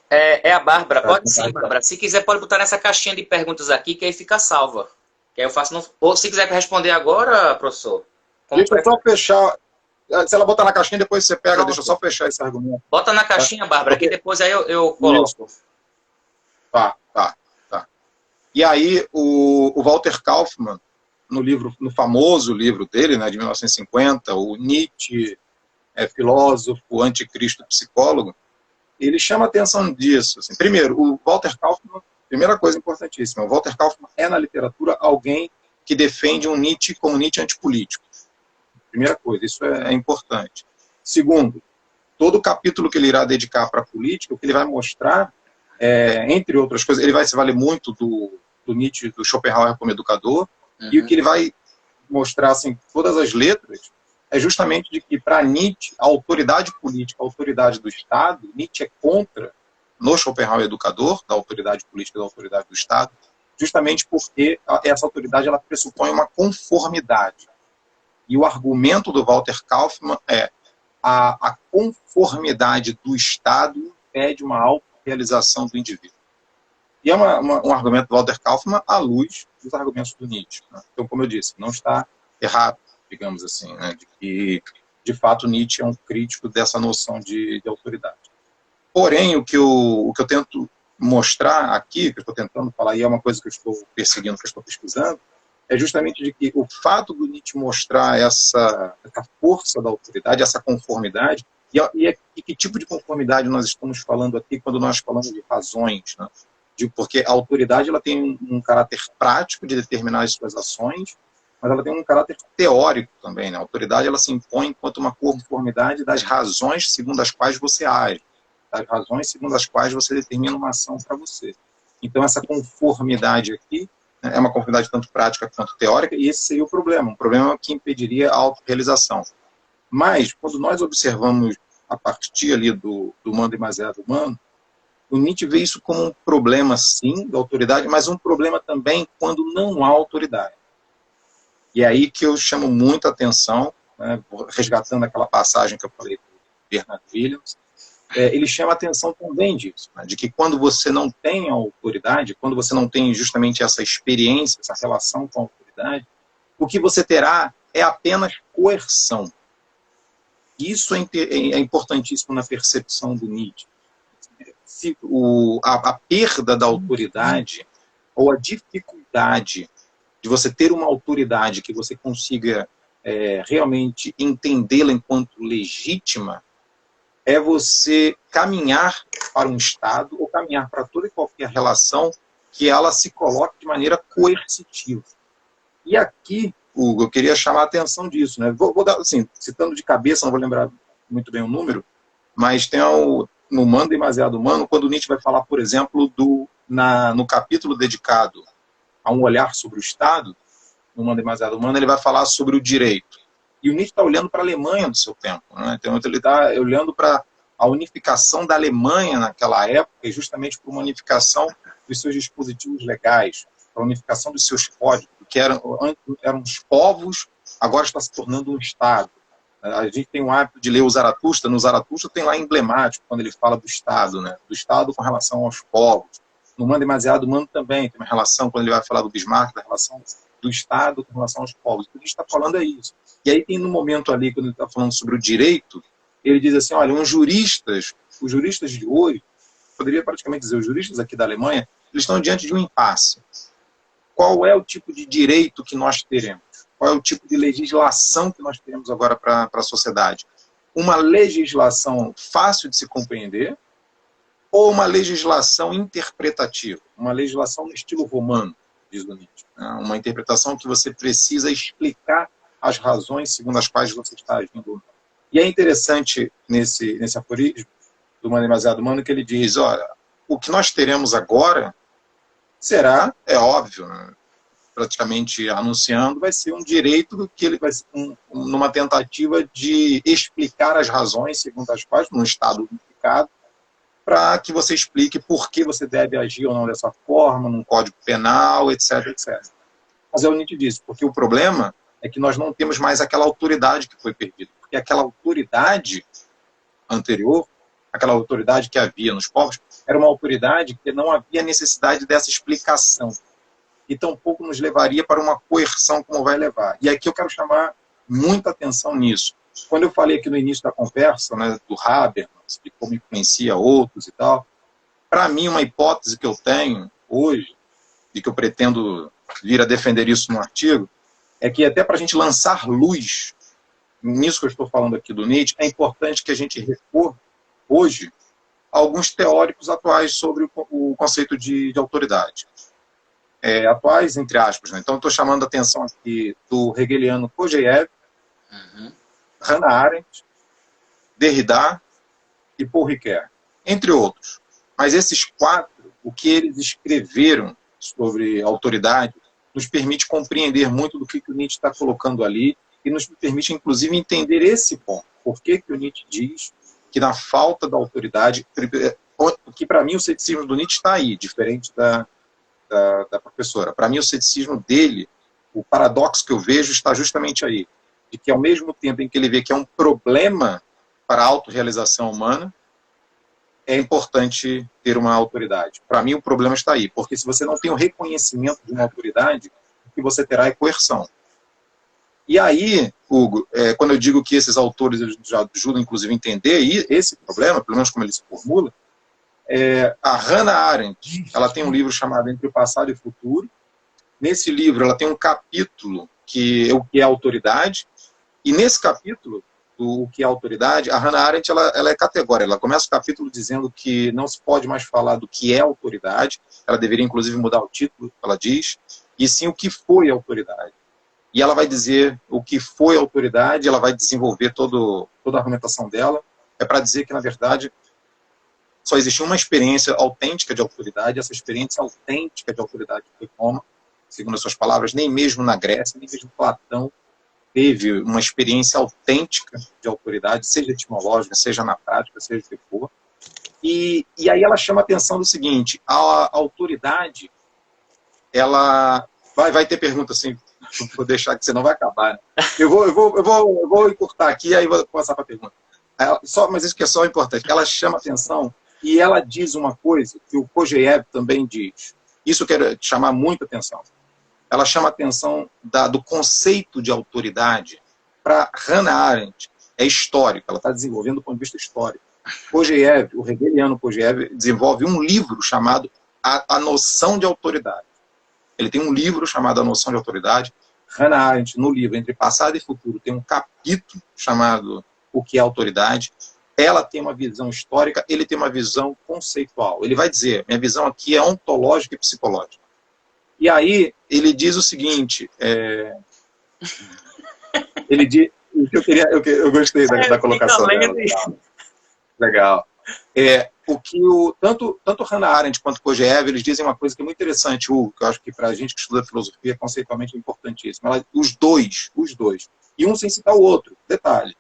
É a Bárbara. Pode sim, Bárbara. Se quiser, pode botar nessa caixinha de perguntas aqui, que aí fica salva. Que aí eu faço. Ou se quiser responder agora, professor. Deixa eu só fechar. Se ela botar na caixinha, depois você pega. Pronto. Deixa eu só fechar esse argumento. Bota na caixinha, Bárbara, que depois aí eu coloco. Tá. E aí, o Walter Kaufmann, no famoso livro dele, né, de 1950, o Nietzsche, filósofo, anticristo, psicólogo, ele chama atenção disso. Assim. Primeiro, o Walter Kaufmann, primeira coisa importantíssima, o Walter Kaufmann é, na literatura, alguém que defende um Nietzsche como Nietzsche antipolítico. Primeira coisa, isso é importante. Segundo, todo o capítulo que ele irá dedicar para a política, o que ele vai mostrar, entre outras coisas, ele vai se valer muito do Nietzsche, do Schopenhauer como educador, e o que ele vai mostrar, assim, todas as letras, é justamente de que, para Nietzsche, a autoridade política, a autoridade do Estado, Nietzsche é contra, no Schopenhauer educador, da autoridade política e da autoridade do Estado, justamente porque essa autoridade ela pressupõe uma conformidade. E o argumento do Walter Kaufmann é a conformidade do Estado impede uma autorrealização do indivíduo. E é um argumento do Walter Kaufmann à luz dos argumentos do Nietzsche. Né? Então, como eu disse, não está errado, digamos assim, né? De que, de fato, Nietzsche é um crítico dessa noção de autoridade. Porém, o que eu tento mostrar aqui, que eu estou tentando falar, e é uma coisa que eu estou perseguindo, que eu estou pesquisando, é justamente de que o fato do Nietzsche mostrar essa força da autoridade, essa conformidade, e que tipo de conformidade nós estamos falando aqui quando nós falamos de razões, né? Porque a autoridade ela tem um caráter prático de determinar as suas ações, mas ela tem um caráter teórico também. Né? A autoridade ela se impõe enquanto uma conformidade das razões segundo as quais você age, das razões segundo as quais você determina uma ação para você. Então, essa conformidade aqui é uma conformidade tanto prática quanto teórica, e esse seria o problema, um problema que impediria a autorrealização. Mas, quando nós observamos a partir ali do humano demasiado humano, o Nietzsche vê isso como um problema, sim, da autoridade, mas um problema também quando não há autoridade. E é aí que eu chamo muita atenção, né, resgatando aquela passagem que eu falei do Bernard Williams, ele chama atenção também disso, né, de que quando você não tem a autoridade, quando você não tem justamente essa experiência, essa relação com a autoridade, o que você terá é apenas coerção. Isso é importantíssimo na percepção do Nietzsche. A perda da autoridade ou a dificuldade de você ter uma autoridade que você consiga realmente entendê-la enquanto legítima, é você caminhar para um Estado ou caminhar para toda e qualquer relação que ela se coloque de maneira coercitiva. E aqui, Hugo, eu queria chamar a atenção disso. Né? Vou dar, assim, citando de cabeça, não vou lembrar muito bem o número, mas tem no Humano Demasiado Humano, quando Nietzsche vai falar, por exemplo, no capítulo dedicado a um olhar sobre o Estado, no Humano Demasiado Humano, ele vai falar sobre o direito. E o Nietzsche está olhando para a Alemanha do seu tempo. Né? Então, ele está olhando para a unificação da Alemanha naquela época, e justamente para uma unificação dos seus dispositivos legais, para a unificação dos seus códigos, que eram os povos, agora está se tornando um Estado. A gente tem o hábito de ler o Zaratustra. No Zaratustra tem lá emblemático, quando ele fala do Estado, né? Do Estado com relação aos povos. No Humano Demasiado Humano também tem uma relação, quando ele vai falar do Bismarck, da relação do Estado com relação aos povos. O que a gente está falando é isso. E aí tem no momento ali, quando ele está falando sobre o direito, ele diz assim, olha, os juristas de hoje, poderia praticamente dizer, os juristas aqui da Alemanha, eles estão diante de um impasse. Qual é o tipo de direito que nós teremos? Qual é o tipo de legislação que nós teremos agora para a sociedade? Uma legislação fácil de se compreender ou uma legislação interpretativa? Uma legislação no estilo romano, diz o Nietzsche. Uma interpretação que você precisa explicar as razões segundo as quais você está agindo. E é interessante nesse aforismo do Humano Demasiado Humano que ele diz, olha, o que nós teremos agora será, é óbvio, né, praticamente anunciando, vai ser um direito que ele vai ser numa tentativa de explicar as razões segundo as quais, num Estado unificado, para que você explique por que você deve agir ou não dessa forma, num código penal, etc, etc. Mas é o Nietzsche disse, porque o problema é que nós não temos mais aquela autoridade que foi perdida. Porque aquela autoridade anterior, aquela autoridade que havia nos povos, era uma autoridade que não havia necessidade dessa explicação. E tampouco nos levaria para uma coerção como vai levar. E aqui eu quero chamar muita atenção nisso. Quando eu falei aqui no início da conversa, né, do Habermas, de como influencia outros e tal, para mim uma hipótese que eu tenho hoje, e que eu pretendo vir a defender isso no artigo, é que até para a gente lançar luz nisso que eu estou falando aqui do Nietzsche, é importante que a gente recorra hoje a alguns teóricos atuais sobre o conceito de autoridade. Atuais, entre aspas. Né? Então, eu estou chamando a atenção aqui do hegeliano Kojève, Hannah Arendt, Derrida e Paul Ricoeur, entre outros. Mas esses quatro, o que eles escreveram sobre autoridade, nos permite compreender muito do que o Nietzsche está colocando ali e nos permite, inclusive, entender esse ponto. Por que o Nietzsche diz que na falta da autoridade, que para mim o ceticismo do Nietzsche está aí, diferente da professora. Para mim o ceticismo dele, o paradoxo que eu vejo está justamente aí, de que ao mesmo tempo em que ele vê que é um problema para a autorrealização humana, é importante ter uma autoridade. Para mim o problema está aí, porque se você não tem o reconhecimento de uma autoridade, o que você terá é coerção. E aí, Hugo, quando eu digo que esses autores já ajudam, inclusive, a entender esse problema, pelo menos como ele se formula, a Hannah Arendt, ela tem um livro chamado Entre o Passado e o Futuro. Nesse livro, ela tem um capítulo que é o que é autoridade, e nesse capítulo, o que é autoridade, a Hannah Arendt ela é categórica. Ela começa o capítulo dizendo que não se pode mais falar do que é autoridade, ela deveria, inclusive, mudar o título, ela diz, e sim o que foi autoridade. E ela vai dizer o que foi autoridade, ela vai desenvolver toda a argumentação dela, para dizer que, na verdade, só existe uma experiência autêntica de autoridade, essa experiência autêntica de autoridade foi como, segundo as suas palavras, nem mesmo na Grécia, nem mesmo Platão teve uma experiência autêntica de autoridade, seja etimológica, seja na prática, seja o que for. E aí ela chama a atenção do seguinte, a autoridade, ela... Vai ter pergunta assim, vou deixar que você não vai acabar. Né? Eu vou encurtar aqui e aí vou passar para a pergunta. Mas isso que é só importante. Ela chama atenção e ela diz uma coisa que o Kojève também diz. Isso eu quero chamar muita atenção. Ela chama atenção do conceito de autoridade. Para Hannah Arendt, é histórico. Ela está desenvolvendo do ponto de vista histórico. Kojève, o hegeliano Kojève, desenvolve um livro chamado A Noção de Autoridade. Ele tem um livro chamado A Noção de Autoridade. Hannah Arendt, no livro Entre Passado e Futuro, tem um capítulo chamado O que é Autoridade. Ela tem uma visão histórica, ele tem uma visão conceitual. Ele vai dizer, minha visão aqui é ontológica e psicológica. E aí, ele diz o seguinte, ele diz, eu gostei da colocação dela. Legal. Tanto Hannah Arendt quanto Kojève, eles dizem uma coisa que é muito interessante, Hugo, que eu acho que para a gente que estuda filosofia, conceitualmente é importantíssimo. Os dois, e um sem citar o outro, detalhe.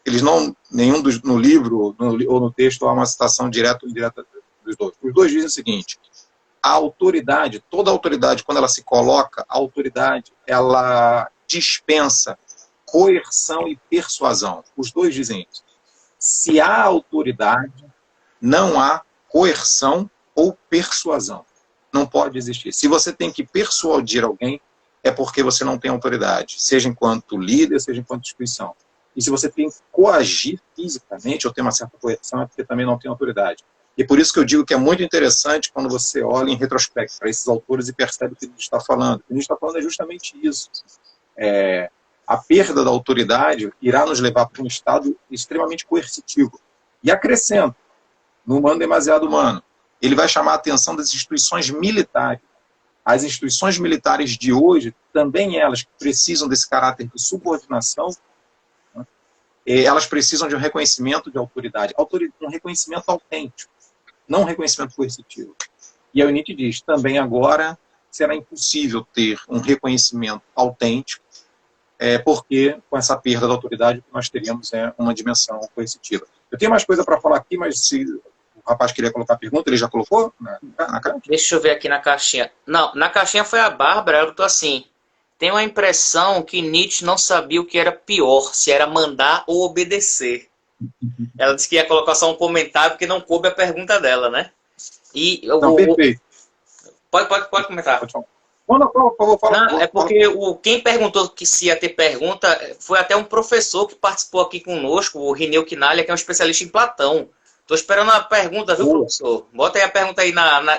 Eles não, no livro ou no texto há uma citação direta ou indireta dos dois. Os dois dizem o seguinte, a autoridade, toda autoridade, quando ela se coloca, a autoridade, ela dispensa coerção e persuasão. Os dois dizem isso. Se há autoridade, não há coerção ou persuasão. Não pode existir. Se você tem que persuadir alguém, é porque você não tem autoridade, seja enquanto líder, seja enquanto instituição. E se você tem que coagir fisicamente ou ter uma certa coerção, é porque também não tem autoridade. E por isso que eu digo que é muito interessante quando você olha em retrospecto para esses autores e percebe o que ele está falando. O que ele está falando é justamente isso. A perda da autoridade irá nos levar para um estado extremamente coercitivo. E acrescenta, no Humano Demasiado Humano, ele vai chamar a atenção das instituições militares. As instituições militares de hoje, também elas precisam desse caráter de subordinação, né? elas precisam de um reconhecimento de autoridade, um reconhecimento autêntico, não um reconhecimento coercitivo. E aí o Nietzsche diz, também agora será impossível ter um reconhecimento autêntico, porque com essa perda da autoridade nós teríamos uma dimensão coercitiva. Eu tenho mais coisa para falar aqui, mas se o rapaz queria colocar a pergunta, ele já colocou na caixa? Deixa eu ver aqui na caixinha. Não, na caixinha foi a Bárbara, ela botou assim: tenho a impressão que Nietzsche não sabia o que era pior, se era mandar ou obedecer. Ela disse que ia colocar só um comentário, porque não coube a pergunta dela, né? E Não, perfeito. Pode comentar. Pode falar. Não, por favor, fala. Não, é porque quem perguntou que se ia ter pergunta foi até um professor que participou aqui conosco, o Rineu Quinalha, que é um especialista em Platão. Estou esperando a pergunta, viu, professor? Bota aí a pergunta aí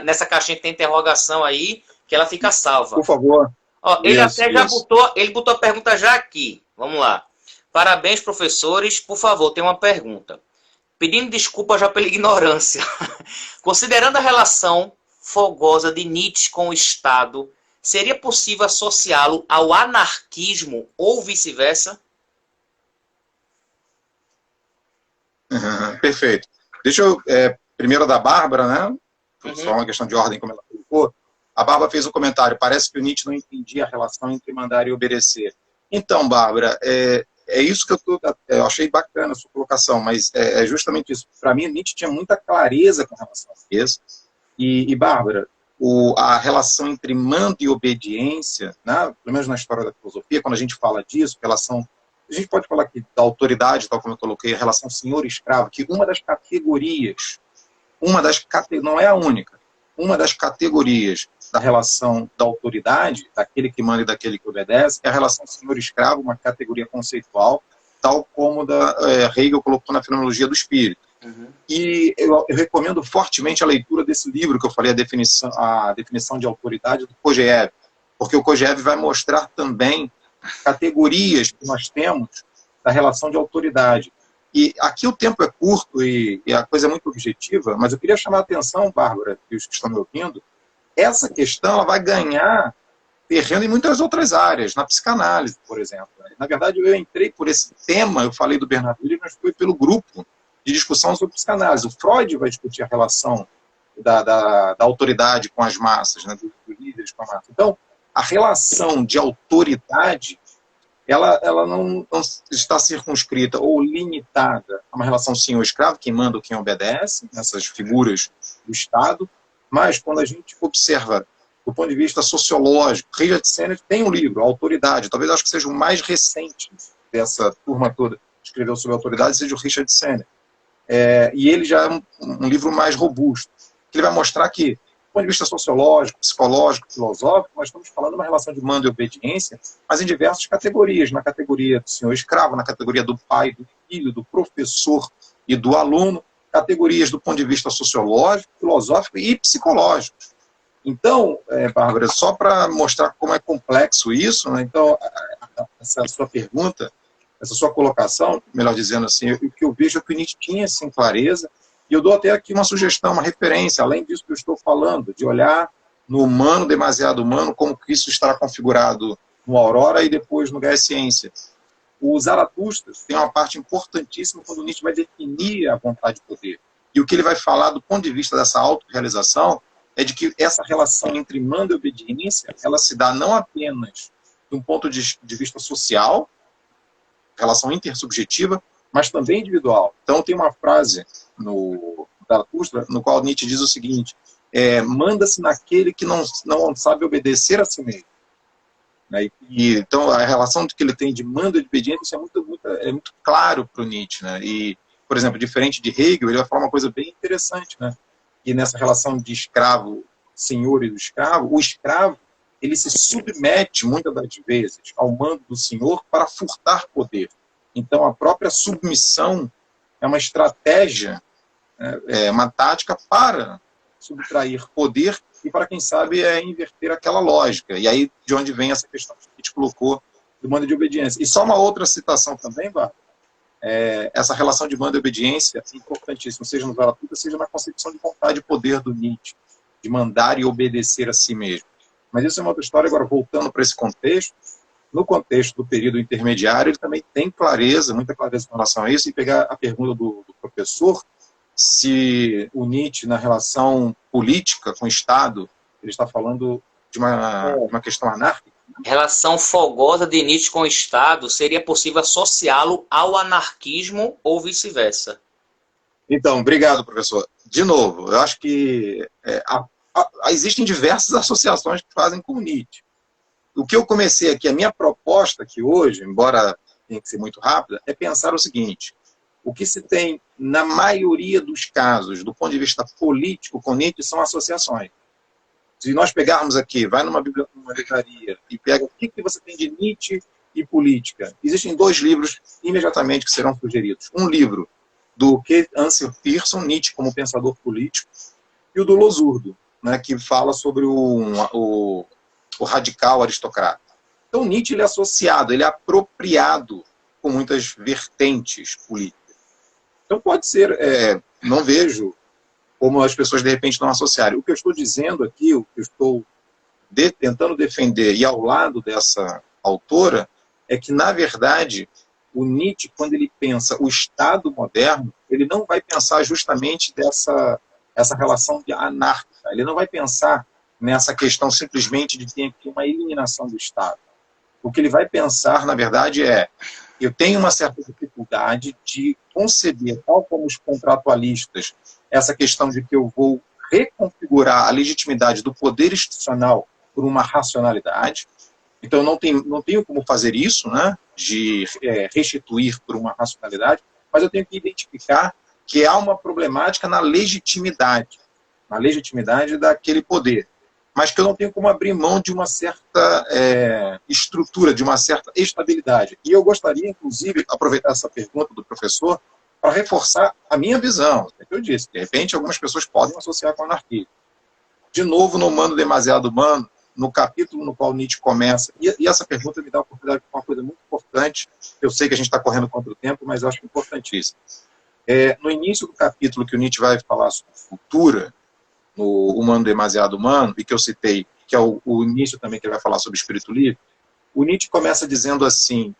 nessa caixinha que tem interrogação aí, que ela fica salva. Por favor. Ó, ele até já botou a pergunta já aqui. Vamos lá. Parabéns, professores. Por favor, tem uma pergunta. Pedindo desculpa já pela ignorância. Considerando a relação fogosa de Nietzsche com o Estado, seria possível associá-lo ao anarquismo ou vice-versa? Perfeito. Deixa eu, primeiro da Bárbara, né? Só uma questão de ordem, como ela colocou. A Bárbara fez um comentário, parece que o Nietzsche não entendia a relação entre mandar e obedecer. Então, Bárbara, é isso que eu achei bacana a sua colocação, mas é justamente isso. Para mim, Nietzsche tinha muita clareza com relação a isso. E Bárbara, a relação entre mando e obediência, né, pelo menos na história da filosofia, quando a gente fala disso, relação, a gente pode falar aqui da autoridade, tal como eu coloquei, a relação senhor-escravo, que uma das categorias, não é a única, uma das categorias da relação da autoridade, daquele que manda e daquele que obedece, é a relação senhor-escravo, uma categoria conceitual, tal como Hegel colocou na Fenomenologia do Espírito. E eu recomendo fortemente a leitura desse livro que eu falei, a definição de autoridade do Kojève, porque o Kojève vai mostrar também categorias que nós temos da relação de autoridade. E aqui o tempo é curto e a coisa é muito objetiva, mas eu queria chamar a atenção, Bárbara, e os que estão me ouvindo, essa questão ela vai ganhar terreno em muitas outras áreas, na psicanálise, por exemplo. Na verdade, eu entrei por esse tema, eu falei do Bernard Willis, mas foi pelo grupo de discussão sobre psicanálise. O Freud vai discutir a relação da autoridade com as massas, né, dos líderes com a massa. Então, a relação de autoridade, ela não está circunscrita ou limitada a uma relação senhor-escravo, quem manda ou quem obedece, nessas figuras do Estado, mas quando a gente observa do ponto de vista sociológico, Richard Sennett tem um livro, Autoridade, talvez acho que seja o mais recente dessa turma toda que escreveu sobre autoridade, seja o Richard Sennett. E ele já é um livro mais robusto, que ele vai mostrar que, do ponto de vista sociológico, psicológico, filosófico, nós estamos falando de uma relação de mando e obediência, mas em diversas categorias, na categoria do senhor escravo, na categoria do pai, do filho, do professor e do aluno, categorias do ponto de vista sociológico, filosófico e psicológico. Então, Bárbara, só para mostrar como é complexo isso, né, então, essa sua pergunta, essa sua colocação, melhor dizendo assim, o que eu vejo é que o Nietzsche tinha, assim, clareza, e eu dou até aqui uma sugestão, uma referência, além disso que eu estou falando, de olhar no humano, demasiado humano, como que isso estará configurado no Aurora e depois no Gaia Ciência. O Zaratustra tem uma parte importantíssima quando o Nietzsche vai definir a vontade de poder. E o que ele vai falar do ponto de vista dessa autorrealização é de que essa relação entre mando e obediência, ela se dá não apenas de um ponto de vista social, relação intersubjetiva, mas também individual. Então tem uma frase no Zaratustra, no qual Nietzsche diz o seguinte, manda-se naquele que não sabe obedecer a si mesmo. Então a relação que ele tem de mando e de obediência, isso é muito claro para o Nietzsche, né? E, por exemplo, diferente de Hegel, ele vai falar uma coisa bem interessante, né? Que nessa relação de escravo, senhor e do escravo, o escravo ele se submete muitas das vezes ao mando do senhor para furtar poder. Então a própria submissão é uma estratégia, uma tática para subtrair poder e para, quem sabe, inverter aquela lógica. E aí de onde vem essa questão que a gente colocou do mando de obediência. E só uma outra citação também, Bárbara, essa relação de mando e obediência é importantíssima, seja no Zaratustra, seja na concepção de vontade e poder do Nietzsche, de mandar e obedecer a si mesmo. Mas isso é uma outra história. Agora, voltando para esse contexto, no contexto do período intermediário, ele também tem clareza, muita clareza com relação a isso, e pegar a pergunta do professor, se o Nietzsche, na relação política com o Estado, ele está falando de uma questão anárquica. Relação fogosa de Nietzsche com o Estado, seria possível associá-lo ao anarquismo ou vice-versa? Então, obrigado, professor. De novo, eu acho que existem diversas associações que fazem com o Nietzsche. O que eu comecei aqui, a minha proposta aqui hoje, embora tenha que ser muito rápida, é pensar o seguinte: o que se tem, na maioria dos casos, do ponto de vista político, com Nietzsche, são associações. Se nós pegarmos aqui, vai numa livraria e pega o que você tem de Nietzsche e política, existem 2 livros imediatamente que serão sugeridos. Um livro do Ansel Pearson, Nietzsche como pensador político, e o do Losurdo, né, que fala sobre o radical aristocrata. Então, Nietzsche ele é associado, ele é apropriado com muitas vertentes políticas. Então, pode ser, não vejo como as pessoas, de repente, não associarem. O que eu estou dizendo aqui, o que eu estou tentando defender, e ao lado dessa autora, é que, na verdade, o Nietzsche, quando ele pensa o Estado moderno, ele não vai pensar justamente essa relação anárquica. Ele não vai pensar nessa questão simplesmente de ter aqui uma eliminação do Estado. O que ele vai pensar, na verdade, eu tenho uma certa dificuldade de conceber, tal como os contratualistas, essa questão de que eu vou reconfigurar a legitimidade do poder institucional por uma racionalidade. Então, não tenho como fazer isso, né, de restituir por uma racionalidade, mas eu tenho que identificar que há uma problemática na legitimidade daquele poder, mas que eu não tenho como abrir mão de uma certa estrutura, de uma certa estabilidade. E eu gostaria, inclusive, aproveitar essa pergunta do professor para reforçar a minha visão. É o que eu disse, de repente algumas pessoas podem associar com a anarquia. De novo, no Humano Demasiado Humano, no capítulo no qual Nietzsche começa, e essa pergunta me dá a oportunidade de uma coisa muito importante. Eu sei que a gente está correndo contra o tempo, mas eu acho importantíssimo. No início do capítulo que o Nietzsche vai falar sobre cultura, no Humano Demasiado Humano, e que eu citei, que é o início também que ele vai falar sobre espírito livre, o Nietzsche começa dizendo assim,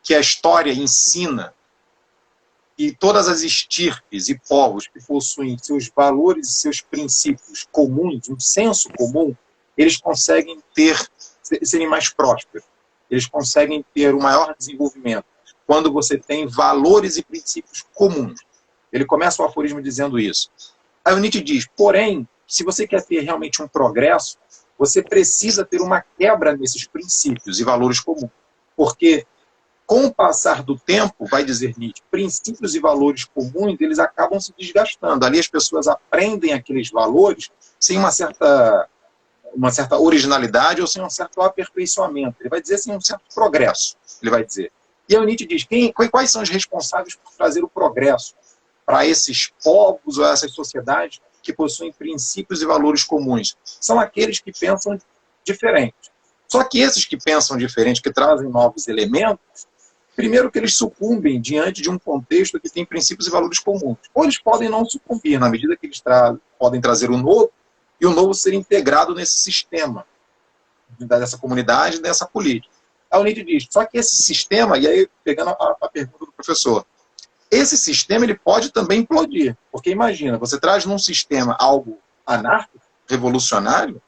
que a história ensina que todas as estirpes e povos que possuem seus valores e seus princípios comuns, um senso comum, eles conseguem serem mais prósperos, eles conseguem ter um maior desenvolvimento quando você tem valores e princípios comuns. Ele começa o aforismo dizendo isso. Aí o Nietzsche diz, porém, se você quer ter realmente um progresso, você precisa ter uma quebra nesses princípios e valores comuns. Porque, com o passar do tempo, vai dizer Nietzsche, princípios e valores comuns, eles acabam se desgastando. Ali as pessoas aprendem aqueles valores sem uma certa originalidade ou sem um certo aperfeiçoamento. Ele vai dizer sem um certo progresso, ele vai dizer. E aí o Nietzsche diz, quais são os responsáveis por trazer o progresso para esses povos ou essas sociedades que possuem princípios e valores comuns? São aqueles que pensam diferente. Só que esses que pensam diferente, que trazem novos elementos, primeiro que eles sucumbem diante de um contexto que tem princípios e valores comuns. Ou eles podem não sucumbir, na medida que eles podem trazer o novo, e o novo ser integrado nesse sistema, dessa comunidade, dessa política. Aí o Nietzsche diz, só que esse sistema, e aí pegando a pergunta do professor, esse sistema ele pode também implodir, porque imagina, você traz num sistema algo anárquico, revolucionário,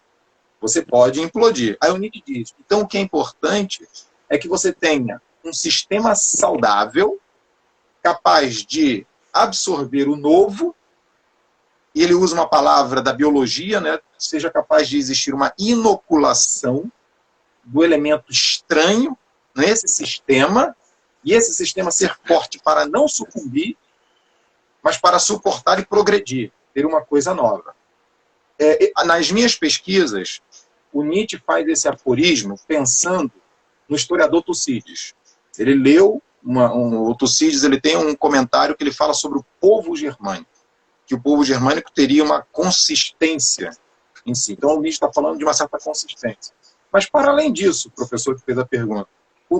você pode implodir. Aí o Nietzsche diz, então o que é importante é que você tenha um sistema saudável, capaz de absorver o novo, e ele usa uma palavra da biologia, né, seja capaz de existir uma inoculação do elemento estranho nesse sistema, e esse sistema ser forte para não sucumbir, mas para suportar e progredir, ter uma coisa nova. Nas minhas pesquisas, o Nietzsche faz esse aforismo pensando no historiador Tucídides. Ele leu, o Tucídides ele tem um comentário que ele fala sobre o povo germânico, que o povo germânico teria uma consistência em si. Então o Nietzsche está falando de uma certa consistência. Mas para além disso, o professor que fez a pergunta,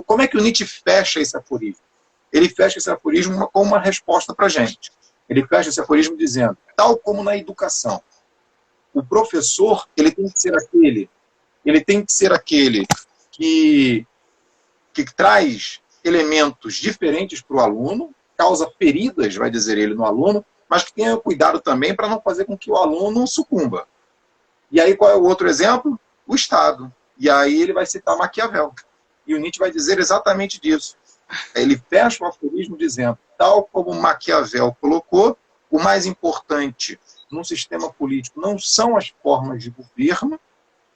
como é que o Nietzsche fecha esse aforismo? Ele fecha esse aforismo com uma resposta para a gente. Ele fecha esse aforismo dizendo, tal como na educação, o professor ele tem que ser aquele que traz elementos diferentes para o aluno, causa feridas, vai dizer ele, no aluno, mas que tenha cuidado também para não fazer com que o aluno sucumba. E aí qual é o outro exemplo? O Estado. E aí ele vai citar Maquiavel. E o Nietzsche vai dizer exatamente disso. Ele fecha o aforismo dizendo, tal como Maquiavel colocou, o mais importante num sistema político não são as formas de governo,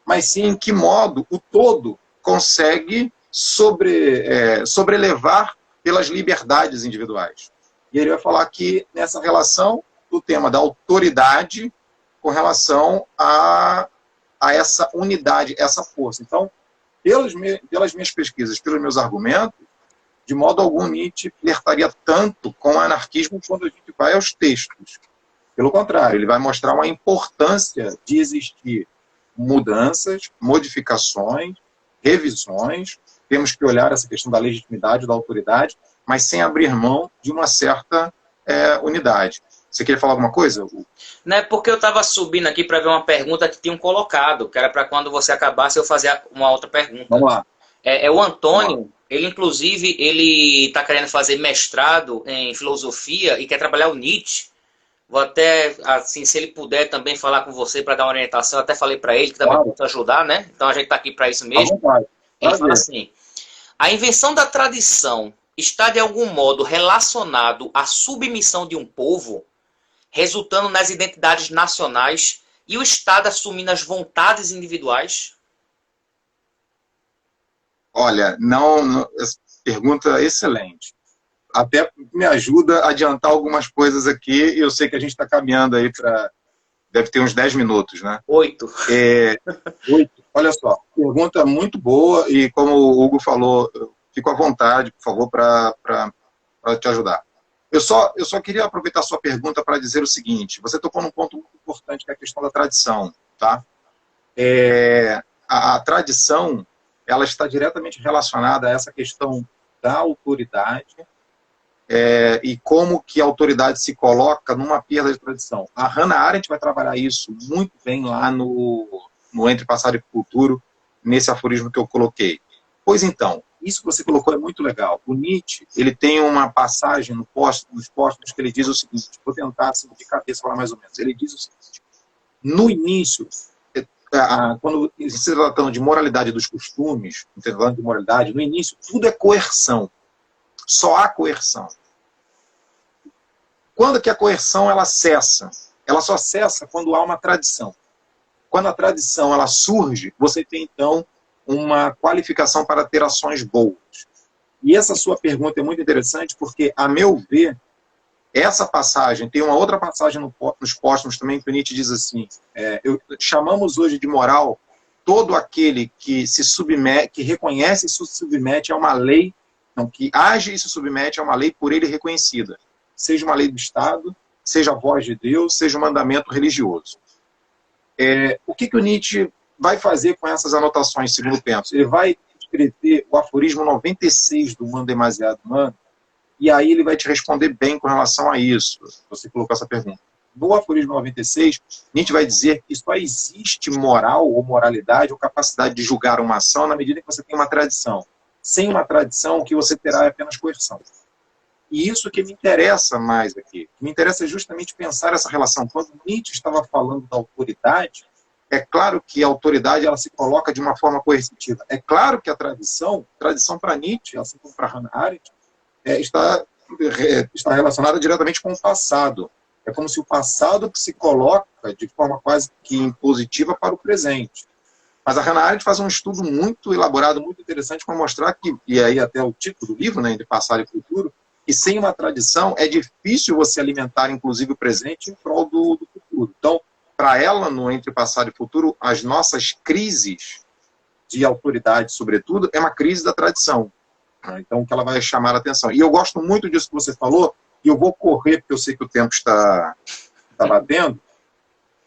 mas sim em que modo o todo consegue sobrelevar pelas liberdades individuais. E ele vai falar aqui nessa relação do tema da autoridade com relação a essa unidade, essa força. Então, pelas minhas pesquisas, pelos meus argumentos, de modo algum Nietzsche flertaria tanto com o anarquismo quando a gente vai aos textos. Pelo contrário, ele vai mostrar uma importância de existir mudanças, modificações, revisões. Temos que olhar essa questão da legitimidade, da autoridade, mas sem abrir mão de uma certa unidade. Você queria falar alguma coisa? Não é porque eu estava subindo aqui para ver uma pergunta que tinham colocado, que era para quando você acabasse eu fazer uma outra pergunta. Vamos lá. O Antônio, ele inclusive, ele está querendo fazer mestrado em filosofia e quer trabalhar o Nietzsche. Vou até, assim, se ele puder também falar com você para dar uma orientação, eu até falei para ele que também pode ajudar, né? Então a gente está aqui para isso mesmo. Ele fala assim, a invenção da tradição está de algum modo relacionado à submissão de um povo, resultando nas identidades nacionais e o Estado assumindo as vontades individuais? Olha, não, pergunta excelente. Até me ajuda a adiantar algumas coisas aqui, e eu sei que a gente está caminhando aí para... Deve ter uns 10 minutos, né? 8. 8. Olha só, pergunta muito boa, e como o Hugo falou, fico à vontade, por favor, para te ajudar. Eu só queria aproveitar a sua pergunta para dizer o seguinte, você tocou num ponto muito importante, que é a questão da tradição, tá? A tradição, ela está diretamente relacionada a essa questão da autoridade, e como que a autoridade se coloca numa perda de tradição. A Hannah Arendt vai trabalhar isso muito bem lá no Entre Passado e Futuro, nesse aforismo que eu coloquei. Pois então, isso que você colocou é muito legal. O Nietzsche, ele tem uma passagem nos postos que ele diz o seguinte, vou tentar assim, de cabeça falar mais ou menos. Ele diz o seguinte, no início, quando se está tratando de moralidade dos costumes, falando de moralidade, no início tudo é coerção. Só há coerção. Quando que a coerção ela cessa? Ela só cessa quando há uma tradição. Quando a tradição ela surge, você tem então uma qualificação para ter ações boas. E essa sua pergunta é muito interessante porque, a meu ver, essa passagem, tem uma outra passagem nos Póstumos também que o Nietzsche diz assim, chamamos hoje de moral todo aquele que se submete, que reconhece e se submete a uma lei, não, que age e se submete a uma lei por ele reconhecida. Seja uma lei do Estado, seja a voz de Deus, seja um mandamento religioso. O que o Nietzsche vai fazer com essas anotações, segundo penso? Ele vai escrever o aforismo 96 do Humano Demasiado Humano, e aí ele vai te responder bem com relação a isso. Você colocou essa pergunta. No aforismo 96, Nietzsche vai dizer que só existe moral ou moralidade ou capacidade de julgar uma ação na medida que você tem uma tradição. Sem uma tradição, o que você terá é apenas coerção. E isso que me interessa mais aqui. Me interessa justamente pensar essa relação. Quando Nietzsche estava falando da autoridade, é claro que a autoridade ela se coloca de uma forma coercitiva. É claro que a tradição para Nietzsche, assim como para Hannah Arendt, está relacionada diretamente com o passado. É como se o passado se coloca de forma quase que impositiva para o presente. Mas a Hannah Arendt faz um estudo muito elaborado, muito interessante, para mostrar que, e aí até o título do livro, né, Entre Passado e Futuro, que sem uma tradição é difícil você alimentar, inclusive, o presente em prol do futuro. Então, para ela, no Entre Passado e Futuro, as nossas crises de autoridade, sobretudo, é uma crise da tradição. Então, que ela vai chamar a atenção. E eu gosto muito disso que você falou, e eu vou correr, porque eu sei que o tempo está batendo,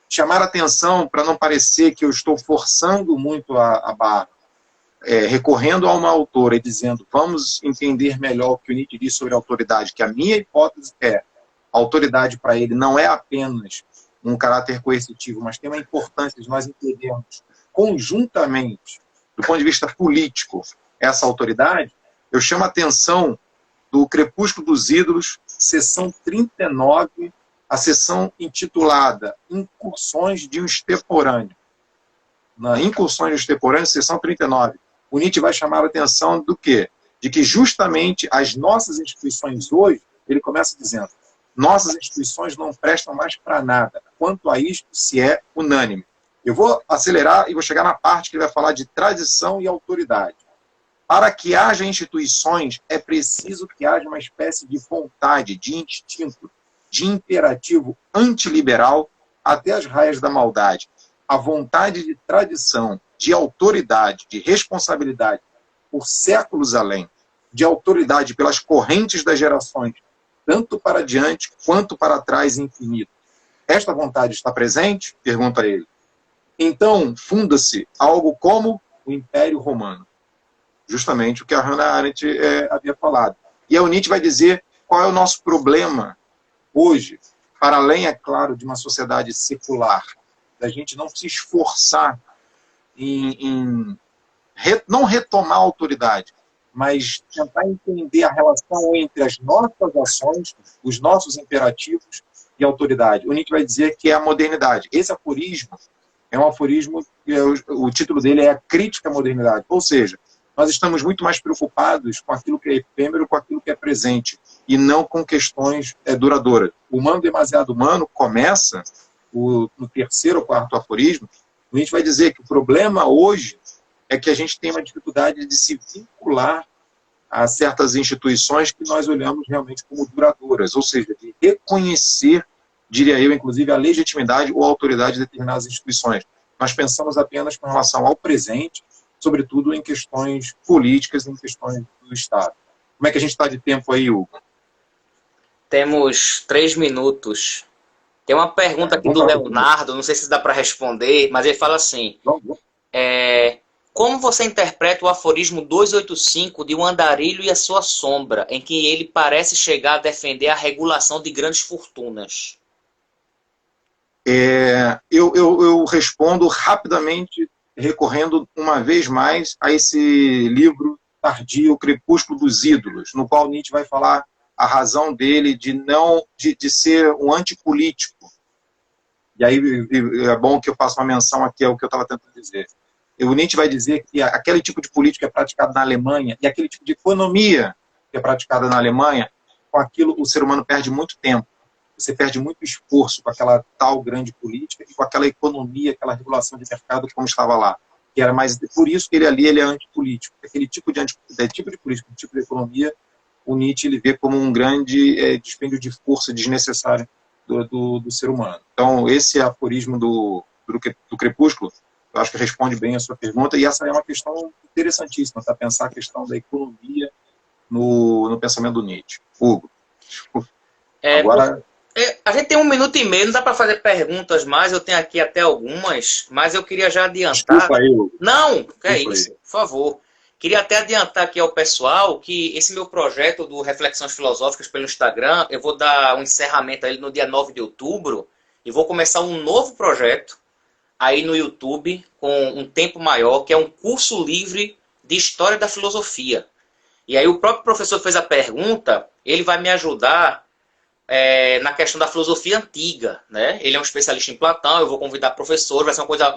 chamar a atenção para não parecer que eu estou forçando muito a barra, recorrendo a uma autora e dizendo, vamos entender melhor o que o Nietzsche diz sobre a autoridade, que a minha hipótese a autoridade para ele não é apenas um caráter coercitivo, mas tem uma importância de nós entendermos conjuntamente do ponto de vista político, essa autoridade, eu chamo a atenção do Crepúsculo dos Ídolos, seção 39, a seção intitulada Incursões de um Extemporâneo. Na Incursões de um Extemporâneo, seção 39, o Nietzsche vai chamar a atenção do quê? De que justamente as nossas instituições hoje, ele começa dizendo, nossas instituições não prestam mais para nada, quanto a isto se é unânime. Eu vou acelerar e vou chegar na parte que ele vai falar de tradição e autoridade. Para que haja instituições, é preciso que haja uma espécie de vontade, de instinto, de imperativo antiliberal até as raias da maldade. A vontade de tradição, de autoridade, de responsabilidade por séculos além, de autoridade pelas correntes das gerações, tanto para diante quanto para trás infinito. Esta vontade está presente? Pergunta ele. Então, funda-se algo como o Império Romano. Justamente o que a Hannah Arendt havia falado. E a Nietzsche vai dizer qual é o nosso problema hoje, para além, é claro, de uma sociedade secular, da gente não se esforçar não retomar a autoridade, mas tentar entender a relação entre as nossas ações, os nossos imperativos e a autoridade. O Nietzsche vai dizer que é a modernidade. Esse aforismo é um aforismo, o título dele é A Crítica à Modernidade. Ou seja, nós estamos muito mais preocupados com aquilo que é efêmero, com aquilo que é presente, e não com questões duradouras. O humano demasiado humano começa, no terceiro ou quarto aforismo, a gente vai dizer que o problema hoje é que a gente tem uma dificuldade de se vincular a certas instituições que nós olhamos realmente como duradouras, ou seja, de reconhecer, diria eu, inclusive, a legitimidade ou a autoridade de determinadas instituições. Nós pensamos apenas com relação ao presente, sobretudo em questões políticas, em questões do Estado. Como é que a gente está de tempo aí, Hugo? Temos 3 minutos. Tem uma pergunta aqui do Leonardo, não sei se dá para responder, mas ele fala assim, como você interpreta o aforismo 285 de O Andarilho e a Sua Sombra, em que ele parece chegar a defender a regulação de grandes fortunas? Eu respondo rapidamente, recorrendo uma vez mais a esse livro tardio, Crepúsculo dos Ídolos, no qual Nietzsche vai falar a razão dele de ser um antipolítico. E aí é bom que eu faça uma menção aqui ao que eu estava tentando dizer. O Nietzsche vai dizer que aquele tipo de política é praticado na Alemanha e aquele tipo de economia que é praticada na Alemanha, com aquilo o ser humano perde muito tempo. Você perde muito esforço com aquela tal grande política e com aquela economia, aquela regulação de mercado como estava lá. Que era mais, por isso que ele é antipolítico. Aquele tipo de política, tipo de economia, o Nietzsche ele vê como um grande dispêndio de força desnecessário do ser humano. Então, esse aforismo do Crepúsculo, eu acho que responde bem a sua pergunta, e essa é uma questão interessantíssima, para pensar a questão da economia no pensamento do Nietzsche. Hugo. Agora... A gente tem 1 minuto e meio, não dá para fazer perguntas mais, eu tenho aqui até algumas, mas eu queria já adiantar... Desculpa aí, Hugo. Não, que é isso, por favor. Queria até adiantar aqui ao pessoal que esse meu projeto do Reflexões Filosóficas pelo Instagram, eu vou dar um encerramento a ele no dia 9 de outubro e vou começar um novo projeto aí no YouTube com um tempo maior, que é um curso livre de História da Filosofia. E aí o próprio professor fez a pergunta, ele vai me ajudar na questão da filosofia antiga, né? Ele é um especialista em Platão, eu vou convidar professor, vai ser uma coisa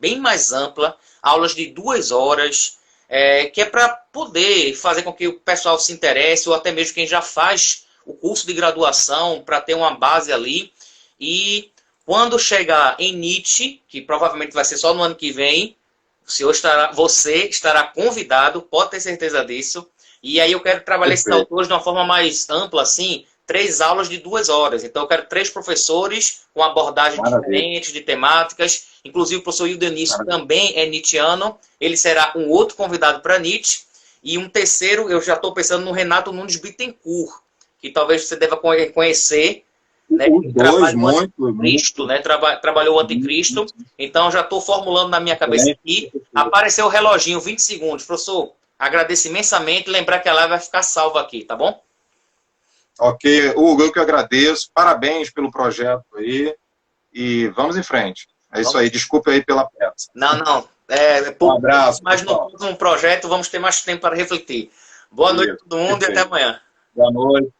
bem mais ampla, aulas de 2 horas, que é para poder fazer com que o pessoal se interesse, ou até mesmo quem já faz o curso de graduação, para ter uma base ali. E quando chegar em Nietzsche, que provavelmente vai ser só no ano que vem, você estará convidado, pode ter certeza disso. E aí eu quero trabalhar esses autores de uma forma mais ampla, assim, 3 aulas de 2 horas. Então eu quero 3 professores com abordagens diferentes de temáticas. Inclusive o professor Ildenício também é nietzschiano. Ele será um outro convidado para Nietzsche. E um terceiro, eu já estou pensando no Renato Nunes Bittencourt, que talvez você deva conhecer. Né, que trabalha o Anticristo, né, trabalhou o Anticristo. Então já estou formulando na minha cabeça aqui. Apareceu o reloginho, 20 segundos. Professor, agradeço imensamente. Lembrar que a live vai ficar salva aqui, tá bom? Ok, Hugo, eu que agradeço. Parabéns pelo projeto aí. E vamos em frente. É isso aí, desculpe aí pela pressa. Não. Um abraço. Mas no próximo projeto vamos ter mais tempo para refletir. Boa noite a todo mundo e até amanhã. Boa noite.